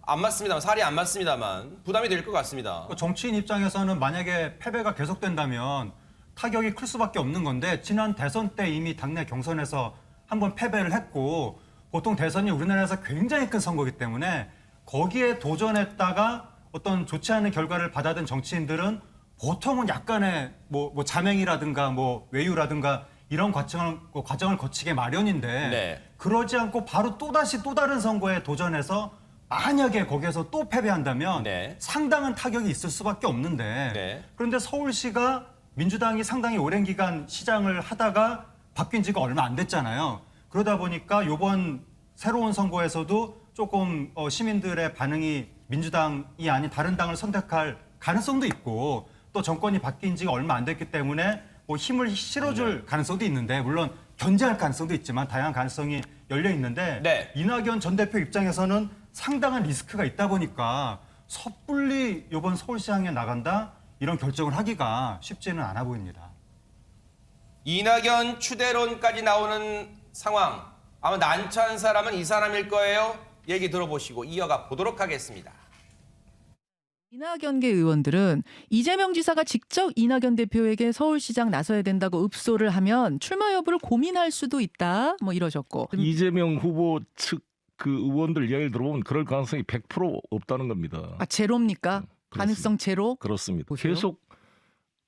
안 맞습니다만, 살이 안 맞습니다만 부담이 될 것 같습니다. 정치인 입장에서는 만약에 패배가 계속된다면 타격이 클 수밖에 없는 건데 지난 대선 때 이미 당내 경선에서 한번 패배를 했고 보통 대선이 우리나라에서 굉장히 큰 선거이기 때문에 거기에 도전했다가 어떤 좋지 않은 결과를 받아든 정치인들은 보통은 약간의 뭐 자맹이라든가 뭐 외유라든가 이런 과정을 거치게 마련인데 네. 그러지 않고 바로 또다시 또 다른 선거에 도전해서 만약에 거기에서 또 패배한다면 상당한 타격이 있을 수밖에 없는데 그런데 서울시가 민주당이 상당히 오랜 기간 시장을 하다가 바뀐 지가 얼마 안 됐잖아요. 그러다 보니까 이번 새로운 선거에서도 조금 시민들의 반응이 민주당이 아닌 다른 당을 선택할 가능성도 있고 또 정권이 바뀐 지가 얼마 안 됐기 때문에 뭐 힘을 실어줄 가능성도 있는데 물론 견제할 가능성도 있지만 다양한 가능성이 열려 있는데 이낙연 전 대표 입장에서는 상당한 리스크가 있다 보니까 섣불리 이번 서울시장에 나간다 이런 결정을 하기가 쉽지는 않아 보입니다. 이낙연 추대론까지 나오는 상황 아마 난처한 사람은 이 사람일 거예요. 얘기 들어보시고 이어가 보도록 하겠습니다. 이낙연계 의원들은 이재명 지사가 직접 이낙연 대표에게 서울시장 나서야 된다고 읍소를 하면 출마 여부를 고민할 수도 있다 뭐 이러셨고 이재명 후보 측 그 의원들 이야기를 들어보면 그럴 가능성이 100% 없다는 겁니다. 아 제로입니까? 가능성 제로? 그렇습니다. 보세요. 계속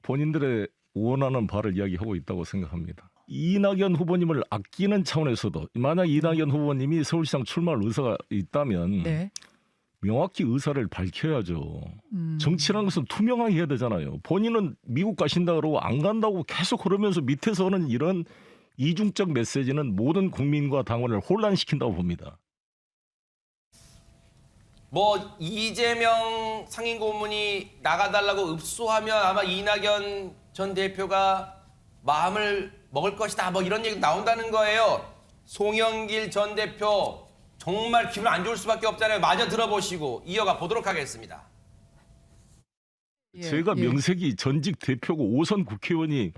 본인들의 원하는 바를 이야기하고 있다고 생각합니다. 이낙연 후보님을 아끼는 차원에서도 만약 이낙연 후보님이 서울시장 출마할 의사가 있다면 명확히 의사를 밝혀야죠. 정치라는 것은 투명하게 해야 되잖아요. 본인은 미국 가신다 그러고 안 간다고 계속 그러면서 밑에서는 이런 이중적 메시지는 모든 국민과 당원을 혼란시킨다고 봅니다. 뭐 이재명 상임고문이 나가달라고 읍소하면 아마 이낙연 전 대표가 마음을 먹을 것이다 뭐 이런 얘기 나온다는 거예요. 송영길 전 대표 정말 기분 안 좋을 수밖에 없잖아요. 마저 들어보시고 이어가 보도록 하겠습니다. 제가 명색이 전직 대표고 5선 국회의원이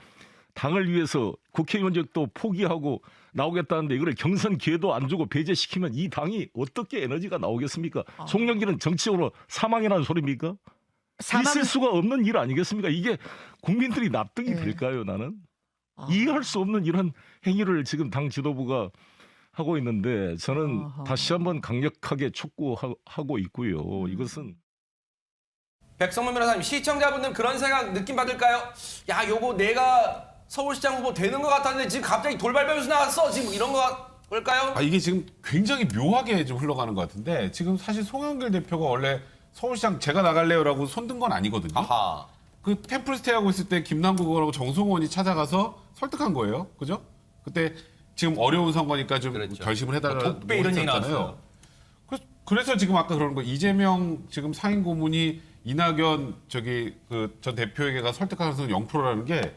당을 위해서 국회의원직도 포기하고 나오겠다는데 이걸 경선 기회도 안 주고 배제시키면 이 당이 어떻게 에너지가 나오겠습니까? 송영길은 정치적으로 사망이라는 소리입니까? 있을 수가 없는 일 아니겠습니까? 이게 국민들이 납득이 될까요, 나는? 이해할 수 없는 이런 행위를 지금 당 지도부가 하고 있는데 저는 다시 한번 강력하게 촉구하고 있고요. 이것은 백성문 변호사님, 시청자분들 그런 생각 느낌 받을까요? 야, 요거 내가 서울시장 후보 되는 것 같았는데 지금 갑자기 돌발 변수 나왔어. 지금 이런 걸까요? 이게 지금 굉장히 묘하게 좀 흘러가는 것 같은데 지금 사실 송영길 대표가 원래 서울시장 제가 나갈래요라고 손든 건 아니거든요. 그 템플스테이 하고 있을 때 김남국 의원하고 정성호 의원이 찾아가서 설득한 거예요. 그죠? 그때 지금 어려운 선거니까 좀 결심을 해달라고 독배 이런 얘기 나왔어요. 그래서 지금 아까 그러는 거 이재명 지금 상임 고문이 이낙연 전 대표에게가 설득할 가능성은 0%라는 게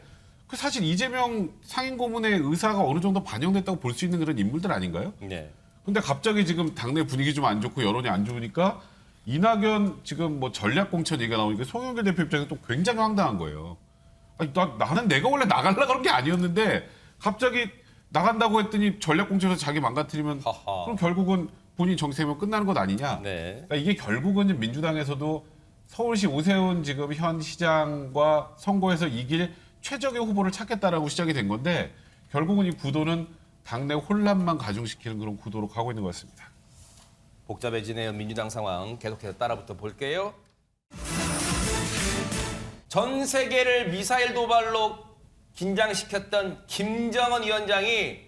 사실 이재명 상임 고문의 의사가 어느 정도 반영됐다고 볼 수 있는 그런 인물들 아닌가요? 네. 근데 갑자기 지금 당내 분위기 좀 안 좋고 여론이 안 좋으니까 이낙연 지금 뭐 전략 공천 얘기가 나오니까 송영길 대표 입장에서 또 굉장히 황당한 거예요. 아니, 나는 내가 원래 나가려고 그런 게 아니었는데 갑자기 나간다고 했더니 전략 공천에서 자기 망가뜨리면 그럼 결국은 본인 정세면 끝나는 것 아니냐. 그러니까 이게 결국은 민주당에서도 서울시 오세훈 지금 현 시장과 선거에서 이길 최적의 후보를 찾겠다라고 시작이 된 건데 결국은 이 구도는 당내 혼란만 가중시키는 그런 구도로 가고 있는 것 같습니다. 복잡해지네요. 민주당 상황 계속해서 따라붙어 볼게요. 전 세계를 미사일 도발로 긴장시켰던 김정은 위원장이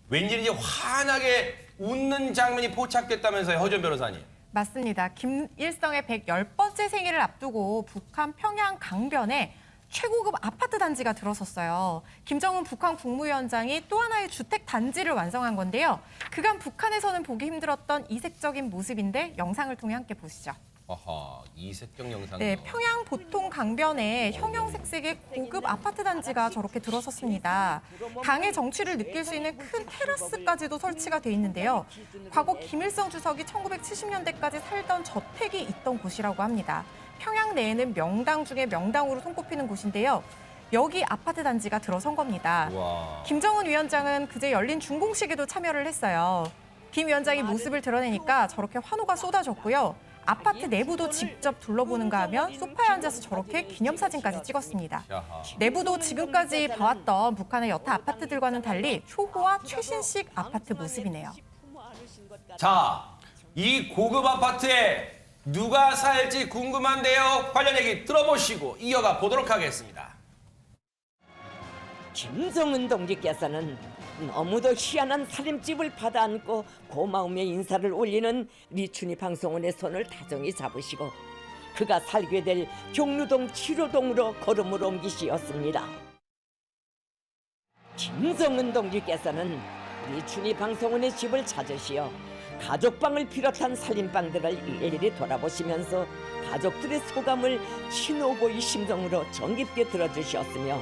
왠지 환하게 웃는 장면이 포착됐다면서요, 허준 변호사님. 맞습니다. 김일성의 110번째 생일을 앞두고 북한 평양 강변에 최고급 아파트 단지가 들어섰어요. 김정은 북한 국무위원장이 또 하나의 주택 단지를 완성한 건데요. 그간 북한에서는 보기 힘들었던 이색적인 모습인데 영상을 통해 함께 보시죠. 아하, 이색적 영상이요. 네, 평양 보통 강변에 형형색색의 고급 아파트 단지가 저렇게 들어섰습니다. 당의 정취를 느낄 수 있는 큰 테라스까지도 설치가 돼 있는데요. 과거 김일성 주석이 1970년대까지 살던 저택이 있던 곳이라고 합니다. 평양 내에는 명당 중에 명당으로 손꼽히는 곳인데요. 여기 아파트 단지가 들어선 겁니다. 와. 김정은 위원장은 그제 열린 준공식에도 참여를 했어요. 김 위원장이 모습을 드러내니까 저렇게 환호가 쏟아졌고요. 아파트 내부도 직접 둘러보는가 하면 소파에 앉아서 저렇게 기념사진까지 찍었습니다. 내부도 지금까지 봐왔던 북한의 여타 아파트들과는 달리 초호화 최신식 아파트 모습이네요. 자, 이 고급 아파트에 누가 살지 궁금한데요. 관련 얘기 들어보시고 이어가 보도록 하겠습니다. 김정은 동지께서는 너무도 희한한 살림집을 받아안고 고마움의 인사를 올리는 리춘희 방송원의 손을 다정히 잡으시고 그가 살게 될 종로동 7호동으로 걸음을 옮기시었습니다. 김정은 동지께서는 리춘희 방송원의 집을 찾으시어 가족방을 비롯한 살림방들을 일일이 돌아보시면서 가족들의 소감을 친오보이 심정으로 정깊게 들어주셨으며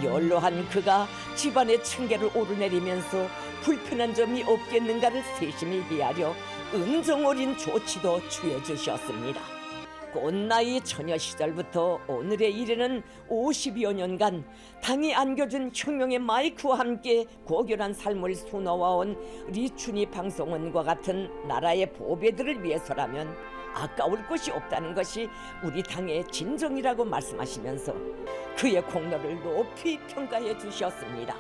연로한 그가 집안의 층계를 오르내리면서 불편한 점이 없겠는가를 세심히 헤아려 은정어린 조치도 취해주셨습니다. 꽃나이 처녀 시절부터 오늘에 이르는 50여 년간 당이 안겨준 혁명의 마이크와 함께 고결한 삶을 수놓아온 리춘희 방송원과 같은 나라의 보배들을 위해서라면 아까울 것이 없다는 것이 우리 당의 진정이라고 말씀하시면서 그의 공로를 높이 평가해 주셨습니다.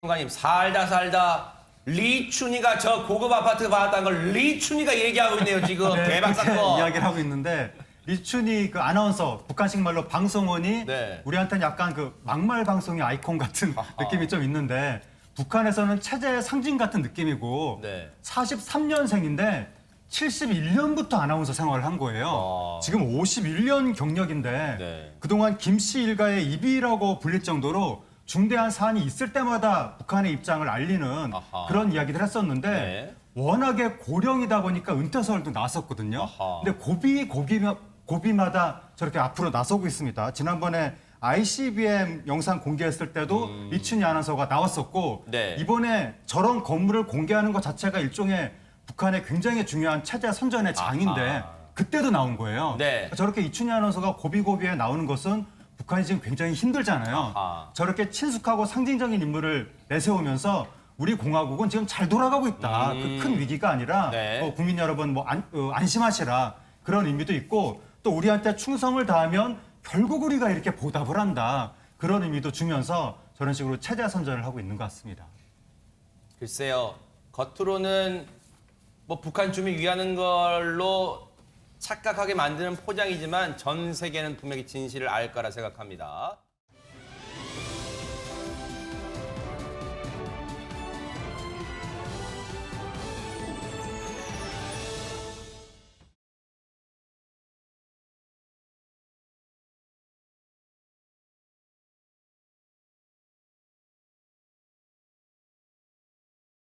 장관님, 살다 리춘희가 저 고급 아파트 받았다는 걸 리춘희가 얘기하고 있네요. 지금 네, 대박 그렇게 사건. 이야기를 하고 있는데 리춘희 그 아나운서 북한식 말로 방송원이 우리한테는 약간 그 막말 방송의 아이콘 같은 느낌이 좀 있는데 북한에서는 체제의 상징 같은 느낌이고 43년생인데 71년부터 아나운서 생활을 한 거예요. 지금 51년 경력인데 그동안 김씨 일가의 입이라고 불릴 정도로 중대한 사안이 있을 때마다 북한의 입장을 알리는 그런 이야기를 했었는데 워낙에 고령이다 보니까 은퇴설도 나왔었거든요. 근데 고비마다 저렇게 앞으로 나서고 있습니다. 지난번에 ICBM 영상 공개했을 때도 리춘희 아나운서가 나왔었고 이번에 저런 건물을 공개하는 것 자체가 일종의 북한의 굉장히 중요한 체제 선전의 장인데 그때도 나온 거예요. 저렇게 이춘희 아나운서가 고비고비에 나오는 것은 북한이 지금 굉장히 힘들잖아요. 저렇게 친숙하고 상징적인 인물을 내세우면서 우리 공화국은 지금 잘 돌아가고 있다. 그 큰 위기가 아니라 국민 여러분 뭐 안심하시라 그런 의미도 있고 또 우리한테 충성을 다하면 결국 우리가 이렇게 보답을 한다. 그런 의미도 주면서 저런 식으로 체제 선전을 하고 있는 것 같습니다. 글쎄요. 겉으로는 뭐 북한 주민 위하는 걸로 착각하게 만드는 포장이지만 전 세계는 분명히 진실을 알 거라 생각합니다.